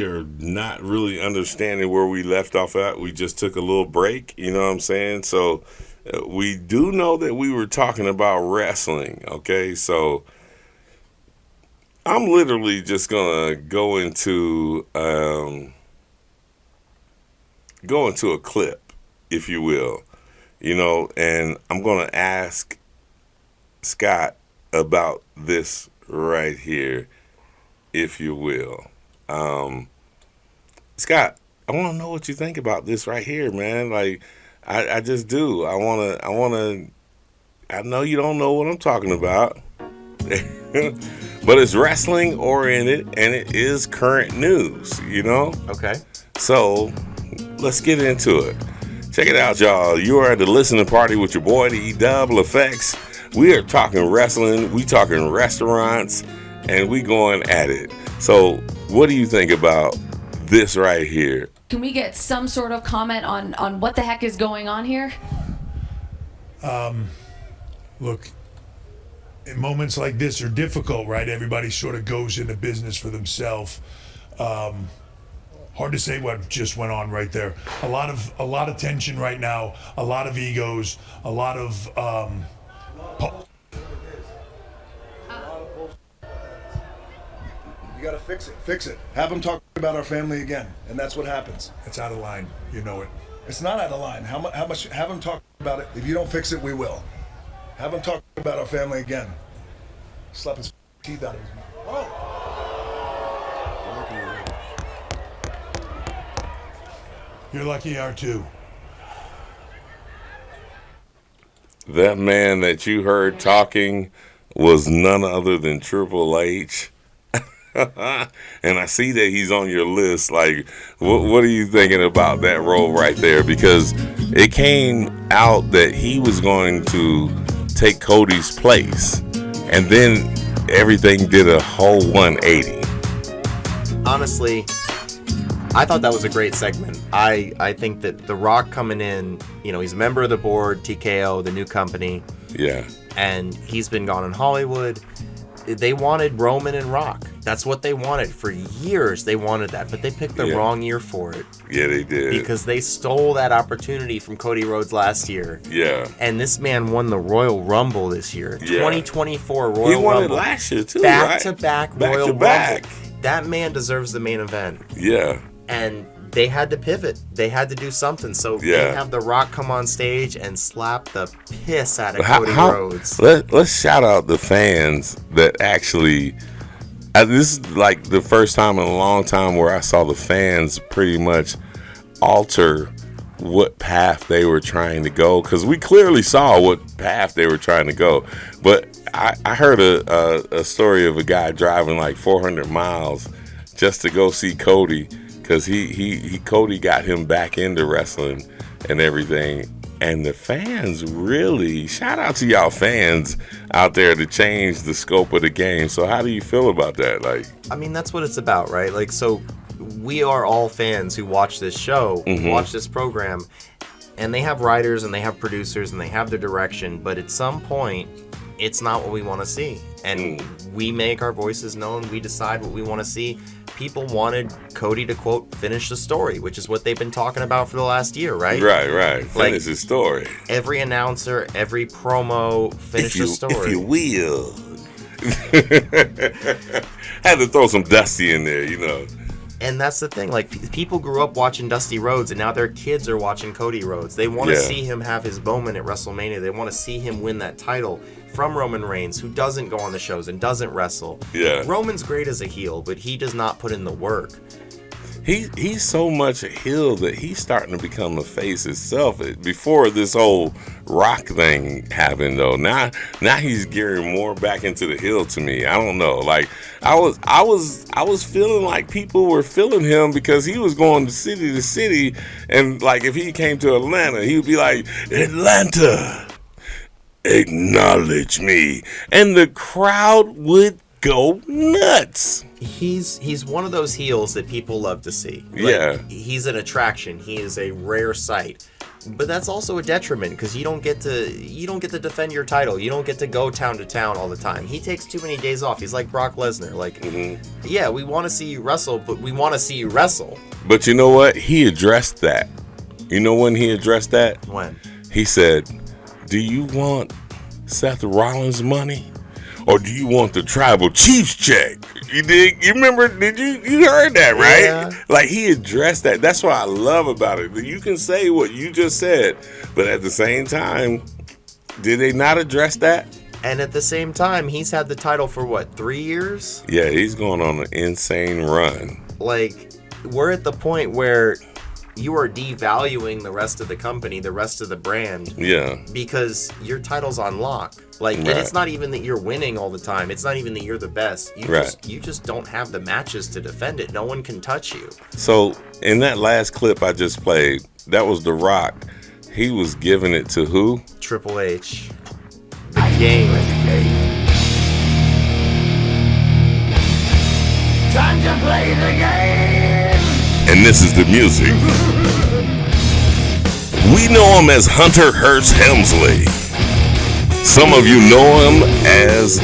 are not really understanding where we left off at. We just took a little break, you know what I'm saying? So we do know that we were talking about wrestling, okay? So I'm literally just gonna go into a clip, if you will, you know, and I'm gonna ask Scott about this right here, if you will. Scott, I want to know what you think about this right here, man. Like, I just do. I know you don't know what I'm talking about, but it's wrestling oriented and it is current news, you know? Okay. So let's get into it. Check it out, y'all. You are at the listening party with your boy, the eFFx. We are talking wrestling, we talking restaurants, and we going at it. So what do you think about this right here? Can we get some sort of comment on what the heck is going on here? Look, in moments like this are difficult, right? Everybody sort of goes into business for themselves. Hard to say what just went on right there. A lot of tension right now, a lot of egos, a lot of You gotta fix it. Fix it. Have them talk about our family again, and that's what happens. It's out of line. You know it. It's not out of line. How much? Have them talk about it. If you don't fix it, we will. Have them talk about our family again. Slap his teeth out of his mouth. Oh. You're lucky, R2. That man that you heard talking was none other than Triple H. And I see that he's on your list. Like, what are you thinking about that role right there? Because it came out that he was going to take Cody's place, and then everything did a whole 180. Honestly, I thought that was a great segment. I think that The Rock coming in, you know, he's a member of the board, TKO, the new company. Yeah. And he's been gone in Hollywood. They wanted Roman and Rock. That's what they wanted. For years, they wanted that. But they picked the wrong year for it. Yeah, they did. Because they stole that opportunity from Cody Rhodes last year. Yeah. And this man won the Royal Rumble this year. Yeah. 2024 Royal Rumble. He won it last year, too, Back-to-back right? Royal Back-to-back. Rumble. That man deserves the main event. Yeah. And they had to pivot. They had to do something. So they have The Rock come on stage and slap the piss out of Cody Rhodes. Let's shout out the fans that actually... this is like the first time in a long time where I saw the fans pretty much alter what path they were trying to go. Because we clearly saw what path they were trying to go. But I heard a story of a guy driving like 400 miles just to go see Cody. Because Cody got him back into wrestling and everything. And the fans really, shout out to y'all fans out there to change the scope of the game. So how do you feel about that? Like, I mean, that's what it's about, right? Like, so we are all fans who watch this show, watch this program, and they have writers and they have producers and they have their direction. But at some point, it's not what we want to see. And we make our voices known. We decide what we want to see. People wanted Cody to, quote, finish the story, which is what they've been talking about for the last year, right? Right. Finish the story. Every announcer, every promo, finish the story. If you will. Had to throw some Dusty in there, you know. And that's the thing. Like, people grew up watching Dusty Rhodes, and now their kids are watching Cody Rhodes. They want to see him have his moment at WrestleMania. They want to see him win that title from Roman Reigns, who doesn't go on the shows and doesn't wrestle. Yeah. Roman's great as a heel, but he does not put in the work. He's so much a heel that he's starting to become a face itself. Before this whole Rock thing happened, though, now he's gearing more back into the heel to me. I don't know. Like I was feeling like people were feeling him because he was going city to city, and like if he came to Atlanta, he would be like, Atlanta, acknowledge me, and the crowd would go nuts. He's one of those heels that people love to see. Like, he's an attraction. He is a rare sight. But that's also a detriment because you don't get to defend your title. You don't get to go town to town all the time. He takes too many days off. He's like Brock Lesnar. Like, yeah, we want to see you wrestle, but we want to see you wrestle. But you know what? He addressed that. You know when he addressed that? When? He said, "Do you want Seth Rollins' money? Or do you want the tribal chief's check?" You dig? You remember? You heard that, right? Yeah. Like, he addressed that. That's what I love about it. You can say what you just said, but at the same time, did they not address that? And at the same time, he's had the title for what, 3 years? Yeah, he's going on an insane run. Like, we're at the point where you are devaluing the rest of the company, the rest of the brand. Yeah. Because your title's on lock. Like, and it's not even that you're winning all the time. It's not even that you're the best. You just don't have the matches to defend it. No one can touch you. So, in that last clip I just played, that was The Rock. He was giving it to who? Triple H. The game. Time to play the game. And this is the music. We know him as Hunter Hearst Helmsley. Some of you know him as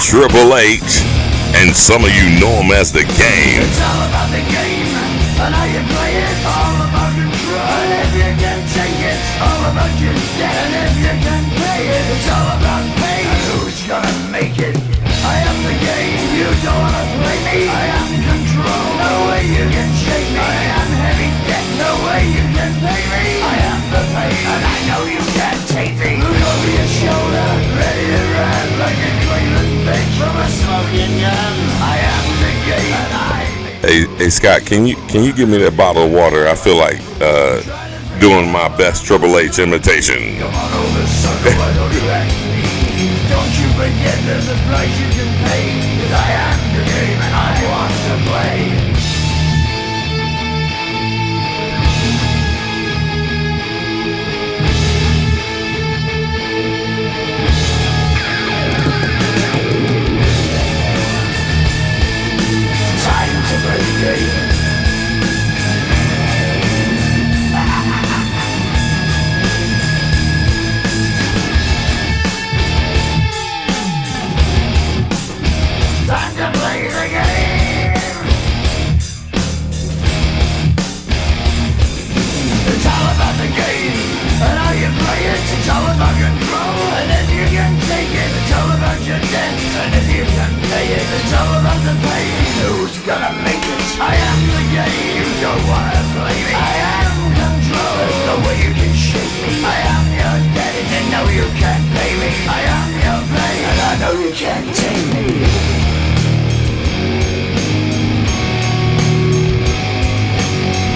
Triple H, and some of you know him as The Game. It's all about the game, and how you play it. All about control, and if you can take it. All about your debt, and if you can pay it. It's all about pain, who's gonna make it. I am the game, you don't wanna play me. I Hey Scott, can you give me that bottle of water? I feel like doing my best Triple H imitation. Don't you forget there's a price you can pay, 'cause I am the game and I want to play. Time to play the game. Time to play the game. It's all about the game and how you play it. It's all about control, and if you can take it, it's all about your debt. And if you can pay it, it's all about the pain. Who's gonna make it? I am the game. You don't wanna play me. I am control. There's no way you can shake me. I am your daddy, and no you can't pay me. I am your pain, and I know you can't take me.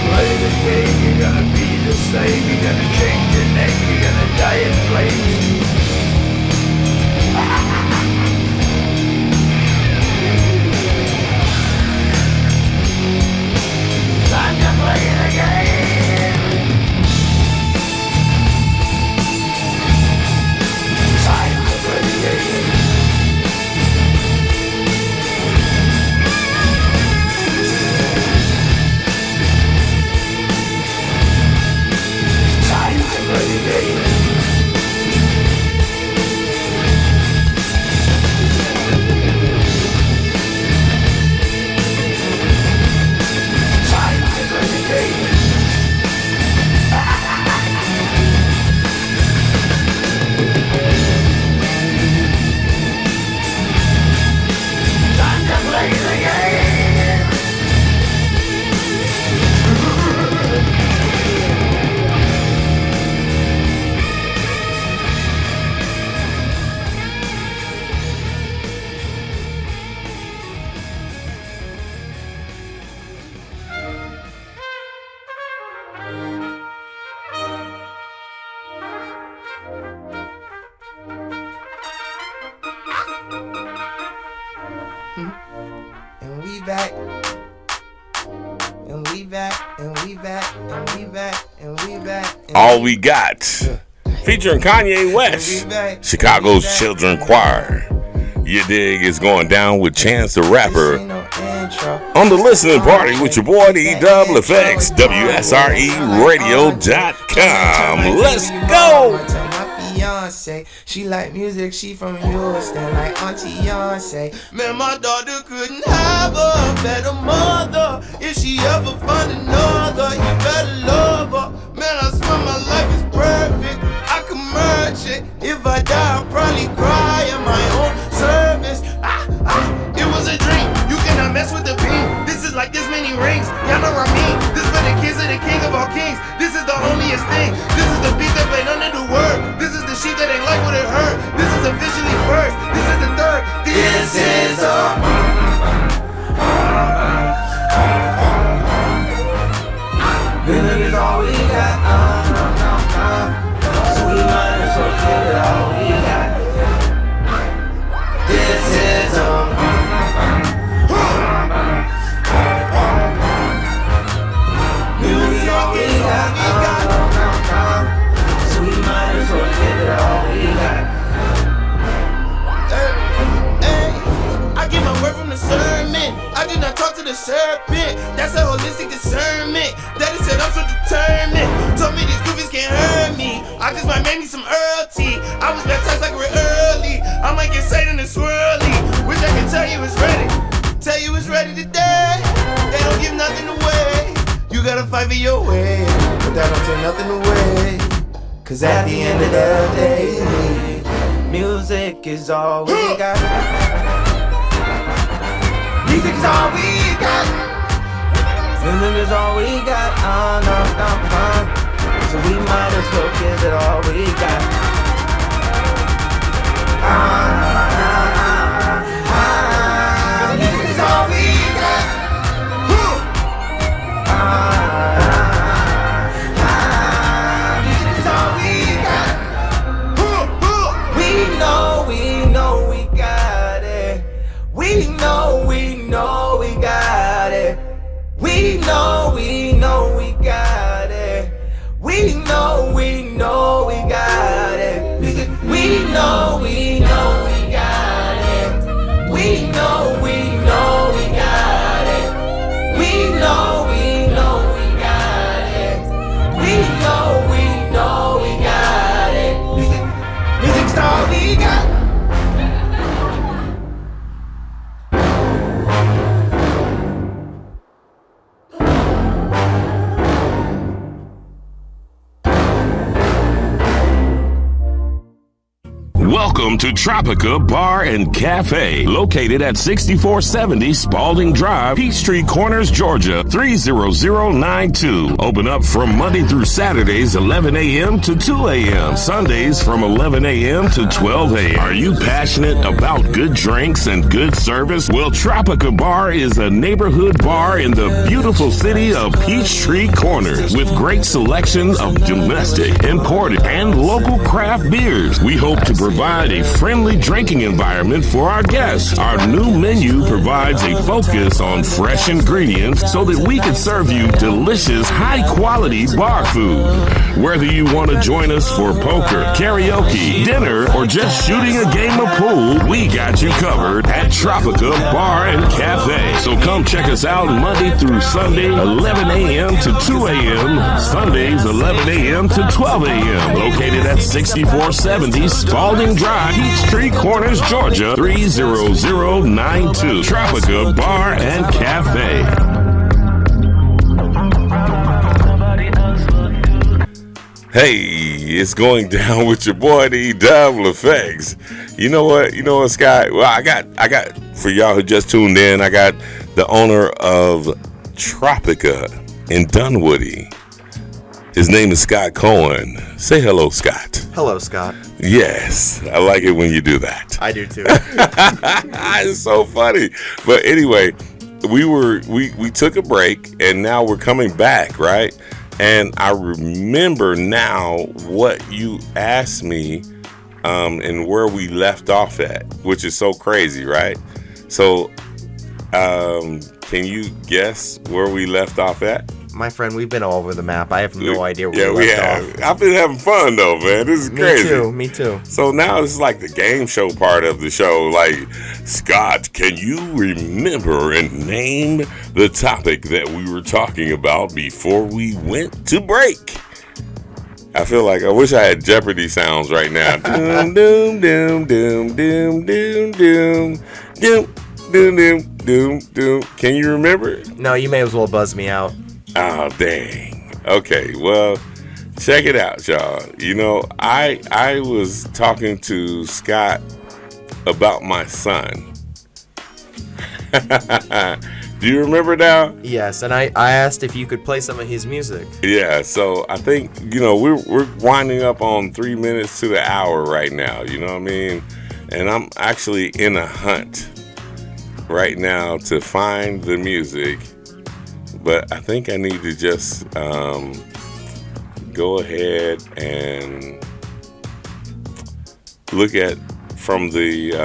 Play the game, you're gonna be the same. You're gonna change your name, you're gonna die in flames. Time to play the game. Time to play the game. Time to play the game. Time to play the game. Time to play the game. And we back. And we back. And we back. And we back. And we back. All We Got, featuring Kanye West, Chicago's Children Choir. You dig is going down with Chance the Rapper on the listening party with your boy the eFFx, WSREradio.com. Let's go. Beyonce, she like music, she from Houston, like Auntie Beyonce. Man, my daughter couldn't have a better mother. If she ever find another, you better love her. Man, I swear my life is perfect. I can merge it. If I die, I'll probably cry in my own service. It was a dream. You cannot mess with the beam. This is like this many rings. Y'all know what I mean. This for the kids of the king of all kings. This is the holiest thing. This is the beat that played under the word. This is the sheep that ain't like what it heard. This is officially first. This is the third. This is a good is all we got. So we might as well give it all we got. This is a good is all we got. So we might as well give it all we got. I get my word from the sermon. I did not talk to the serpent. That's a holistic discernment. Daddy said I'm so determined. Told me these goofies can't hurt me. I just might make me some Earl tea. I was baptized like real early. I might get Satan and swirly. Wish I could tell you it's ready. Tell you it's ready today. They don't give nothing away. You gotta fight for your way, but that don't take nothing away. Cause at the end of the day, music is all we got. Music is all we got. Music is all we got. So we might as well give it all we got. Music is all we got. We know we got it. We know we got it. Music, we know we got it. We know we got it. We know we got it. We know we got it. Music's all we got. Welcome to Tropica Bar and Cafe, located at 6470 Spalding Drive, Peachtree Corners, Georgia, 30092. Open up from Monday through Saturdays, 11 a.m. to 2 a.m. Sundays from 11 a.m. to 12 a.m. Are you passionate about good drinks and good service? Well, Tropica Bar is a neighborhood bar in the beautiful city of Peachtree Corners with great selection of domestic, imported, and local craft beers. We hope to provide a friendly drinking environment for our guests. Our new menu provides a focus on fresh ingredients so that we can serve you delicious, high-quality bar food. Whether you want to join us for poker, karaoke, dinner, or just shooting a game of pool, we got you covered at Tropica Bar and Cafe. So come check us out Monday through Sunday, 11 a.m. to 2 a.m., Sundays, 11 a.m. to 12 a.m., located at 6470 Spalding Drive, Peachtree Corners, Georgia, 30092. Tropica Bar and Cafe. Hey, it's going down with your boy, the eFFx. You know what, Scott? Well, I got, for y'all who just tuned in, I got the owner of Tropica in Dunwoody. His name is Scott Cohen. Say hello, Scott. Hello, Scott. Yes, I like it when you do that. I do too. It's so funny. But anyway, we took a break and now we're coming back, right? And I remember now what you asked me and where we left off at, which is so crazy, right? So, can you guess where we left off at? My friend, we've been all over the map. I have no idea where we left off. I've been having fun though, man. This is crazy. Me too. So now this is like the game show part of the show. Like, Scott, can you remember and name the topic that we were talking about before we went to break? I feel like I wish I had Jeopardy sounds right now. Doom, doom, doom, doom, doom, doom, doom, doom, doom, doom, doom, doom. Can you remember? No, you may as well buzz me out. Oh, dang. Okay, well, check it out, y'all. You know, I was talking to Scott about my son. Do you remember now? Yes, and I asked if you could play some of his music. Yeah, so I think, we're winding up on 3 minutes to the hour right now, you know what I mean? And I'm actually in a hunt right now to find the music. But I think I need to just go ahead and look at from the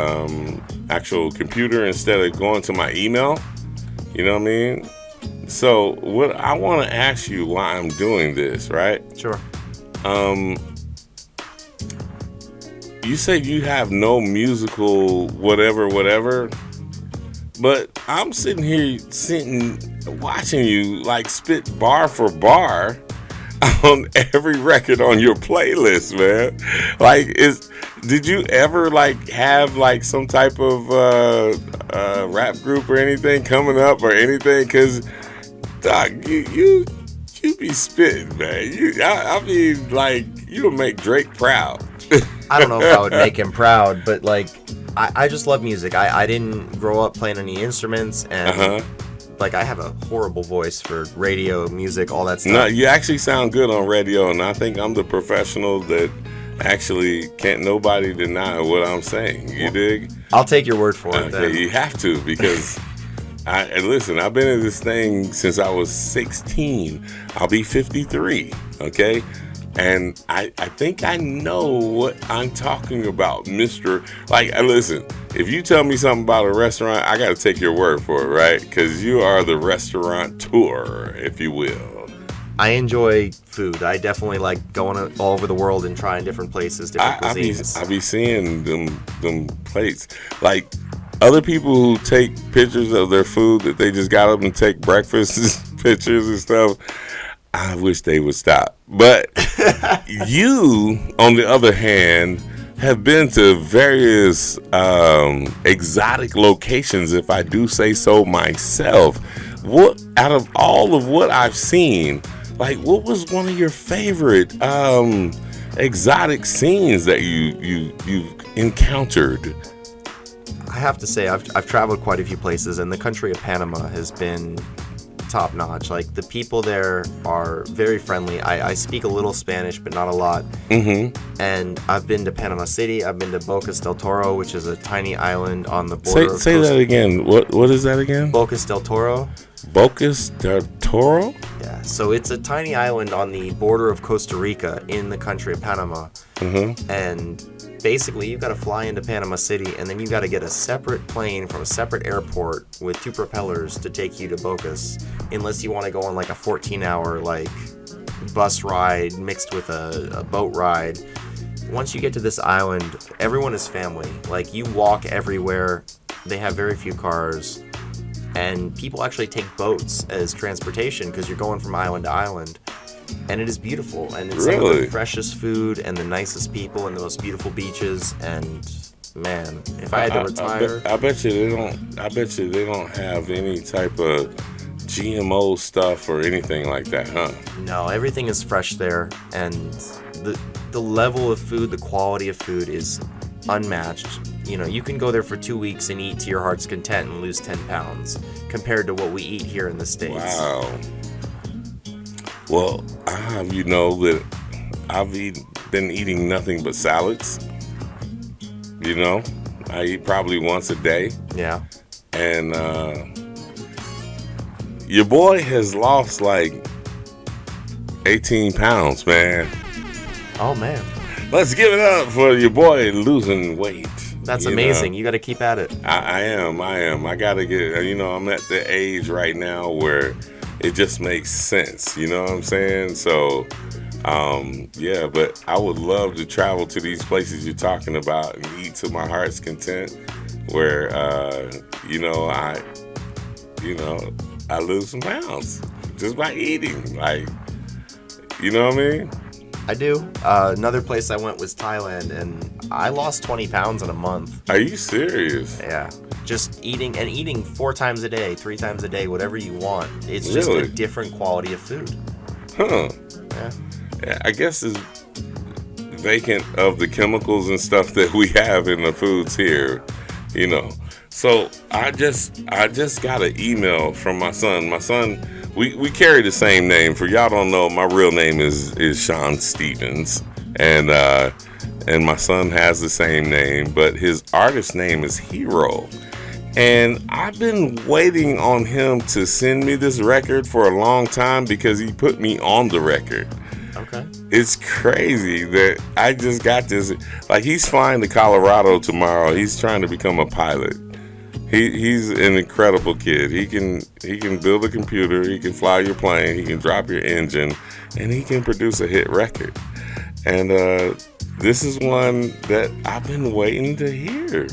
actual computer instead of going to my email. You know what I mean? So what I want to ask you why I'm doing this, right? Sure. You said you have no musical whatever. But I'm sitting here watching you like spit bar for bar on every record on your playlist, man. Like, did you ever like have like some type of rap group or anything coming up or anything? Cause Doc, you be spitting, man. I mean, like, you'll make Drake proud. I don't know if I would make him proud, but like, I just love music. I didn't grow up playing any instruments, and like, I have a horrible voice for radio, music, all that stuff. No, you actually sound good on radio, and I think I'm the professional that actually can't nobody deny what I'm saying. You dig? I'll take your word for it. Then. You have to, because listen, I've been in this thing since I was 16. I'll be 53. Okay. And I think I know what I'm talking about, Mr. Like, listen, if you tell me something about a restaurant, I got to take your word for it, right? Because you are the restaurateur, if you will. I enjoy food. I definitely like going all over the world and trying different places, different cuisines. I be seeing them plates. Like, other people who take pictures of their food that they just got up and take breakfast pictures and stuff, I wish they would stop. But you, on the other hand, have been to various exotic locations, if I do say so myself. What, out of all of what I've seen, like, what was one of your favorite exotic scenes that you've encountered? I have to say, I've traveled quite a few places, and the country of Panama has been top notch. Like, the people there are very friendly. I speak a little Spanish, but not a lot. Mm-hmm. And I've been to Panama City. I've been to Bocas del Toro, which is a tiny island on the border. Say that again. What is that again? Bocas del Toro. Bocas del Toro? Yeah. So it's a tiny island on the border of Costa Rica in the country of Panama. Mm-hmm. And basically, you've got to fly into Panama City, and then you've got to get a separate plane from a separate airport with 2 propellers to take you to Bocas, unless you want to go on like a 14-hour like bus ride mixed with a boat ride. Once you get to this island, everyone is family. Like, you walk everywhere. They have very few cars, and people actually take boats as transportation because you're going from island to island. And it is beautiful, and it's some of the freshest food and the nicest people and the most beautiful beaches. And man, if I had to retire, I bet you they don't have any type of GMO stuff or anything like that, huh? No, everything is fresh there, and the level of food, the quality of food is unmatched. You know, you can go there for 2 weeks and eat to your heart's content and lose 10 pounds compared to what we eat here in the States. Wow. Well, I have you know that I've been eating nothing but salads. You know, I eat probably once a day. Yeah. And your boy has lost like 18 pounds, man. Oh, man. Let's give it up for your boy losing weight. That's amazing. You got to keep at it. I am. I got to get, I'm at the age right now where it just makes sense, you know what I'm saying? So, yeah, but I would love to travel to these places you're talking about and eat to my heart's content, where, I lose some pounds just by eating, like, you know what I mean? I do. Another place I went was Thailand, and I lost 20 pounds in a month. Are you serious? Yeah. Just eating 4 times a day, 3 times a day, whatever you want. It's just a different quality of food. Huh. Yeah. I guess it's vacant of the chemicals and stuff that we have in the foods here, you know. So I just got an email from my son. My son, we carry the same name. For y'all don't know, my real name is Sean Stevens, and my son has the same name, but his artist name is Hero. And I've been waiting on him to send me this record for a long time because he put me on the record. Okay. It's crazy that I just got this. Like, he's flying to Colorado tomorrow. He's trying to become a pilot. He's an incredible kid. He can build a computer. He can fly your plane. He can drop your engine, and he can produce a hit record. And this is one that I've been waiting to hear.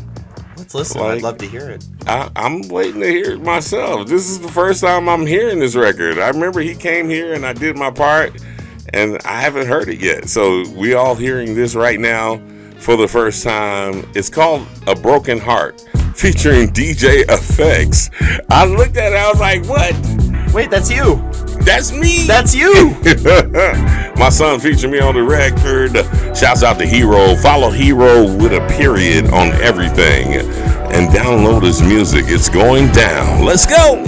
Let's listen. I'd love to hear it. I'm waiting to hear it myself. This is the first time I'm hearing this record. I remember he came here and I did my part, and I haven't heard it yet. So we all hearing this right now for the first time. It's called A Broken Heart, featuring DJ eFFx. I looked at it, I was like, what? Wait, that's you. That's me. That's you. My son featured me on the record. Shouts out to Hero. Follow Hero with a period on everything. And download his music. It's going down. Let's go.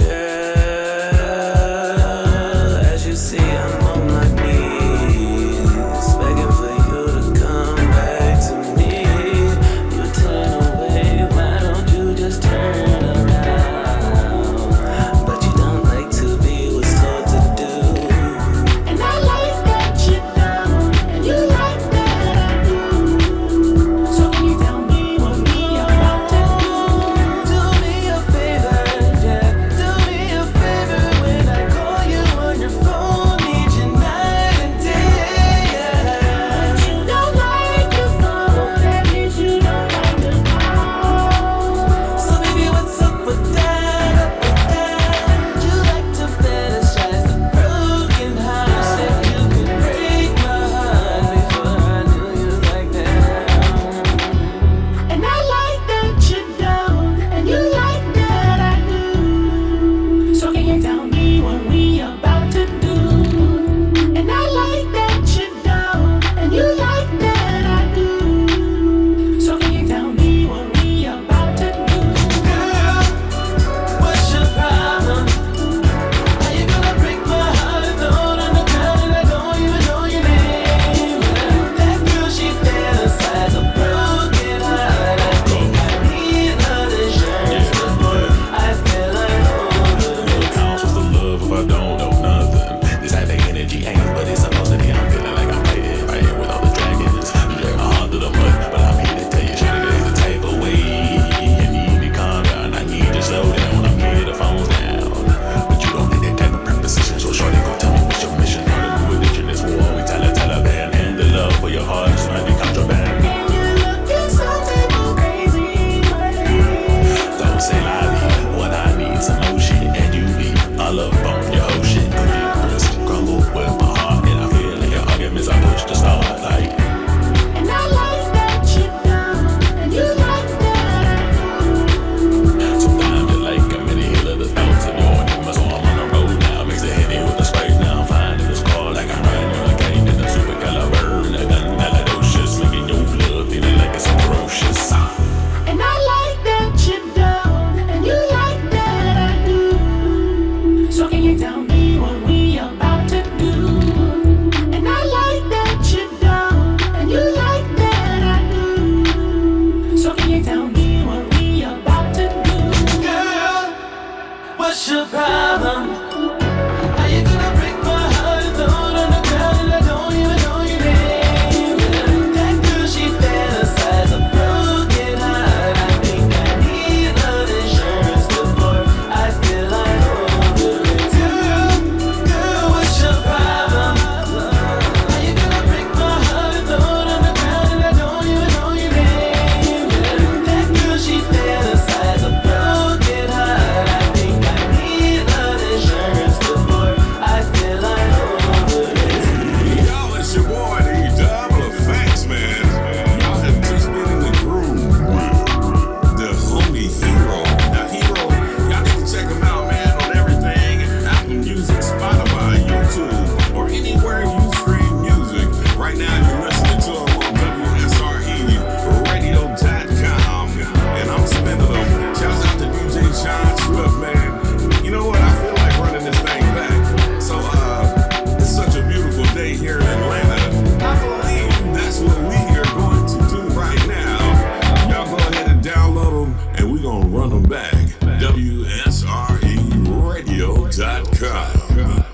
we're going to run them back. WSREradio.com.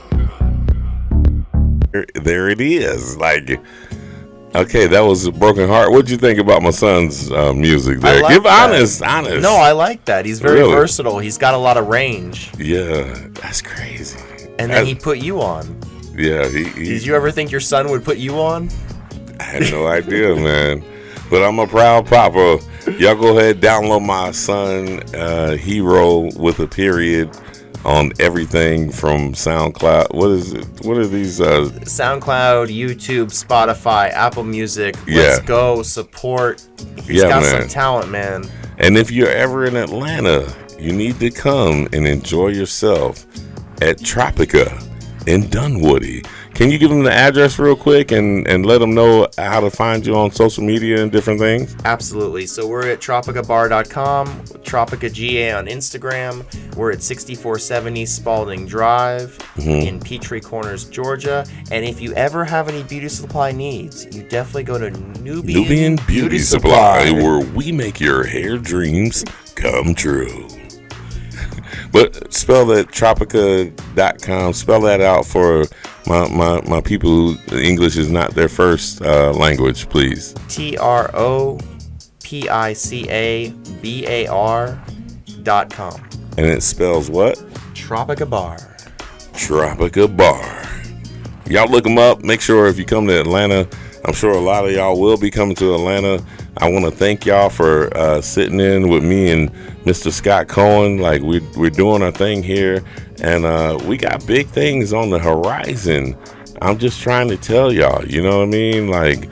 There it is. Like, okay, that was a Broken Heart. What'd you think about my son's music there? Like Give that. honest. No, I like that. He's very Really? versatile. He's got a lot of range. Yeah, that's crazy. And then he put you on. Yeah, Did you ever think your son would put you on? I had no idea, man. But I'm a proud papa. Y'all go ahead, download my son, Hero with a period, on everything from SoundCloud. What is it? What are these? SoundCloud, YouTube, Spotify, Apple Music. Yeah. Let's go support. He's got some talent, man. And if you're ever in Atlanta, you need to come and enjoy yourself at Tropica in Dunwoody. Can you give them the address real quick and let them know how to find you on social media and different things? Absolutely. So we're at tropicabar.com, Tropica GA on Instagram. We're at 6470 Spalding Drive in Peachtree Corners, Georgia. And if you ever have any beauty supply needs, you definitely go to Nubian Beauty Supply, where we make your hair dreams come true. But spell that tropica.com. Spell that out for my people who English is not their first language, please. TROPICABAR.com. And it spells what? Tropica Bar. Tropica Bar. Y'all look them up. Make sure if you come to Atlanta, I'm sure a lot of y'all will be coming to Atlanta. I want to thank y'all for sitting in with me and Mr. Scott Cohen. Like, we're doing our thing here, and we got big things on the horizon. I'm just trying to tell y'all, you know what I mean? Like,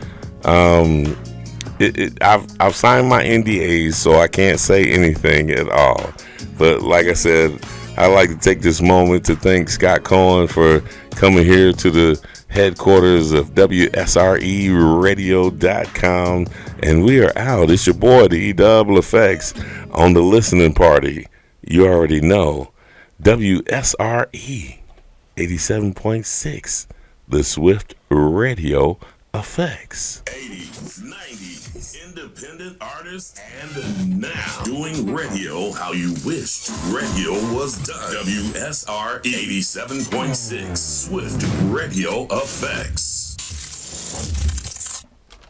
I've signed my NDAs, so I can't say anything at all. But like I said, I'd like to take this moment to thank Scott Cohen for coming here to the headquarters of WSREradio.com, and we are out. It's your boy, the eFFx, on the listening party. You already know, WSRE 87.6, the Swift Radio Effects. 80s, 90s, independent artists, and now doing radio how you wished radio was done. WSRE 87.6, Swift Radio Effects.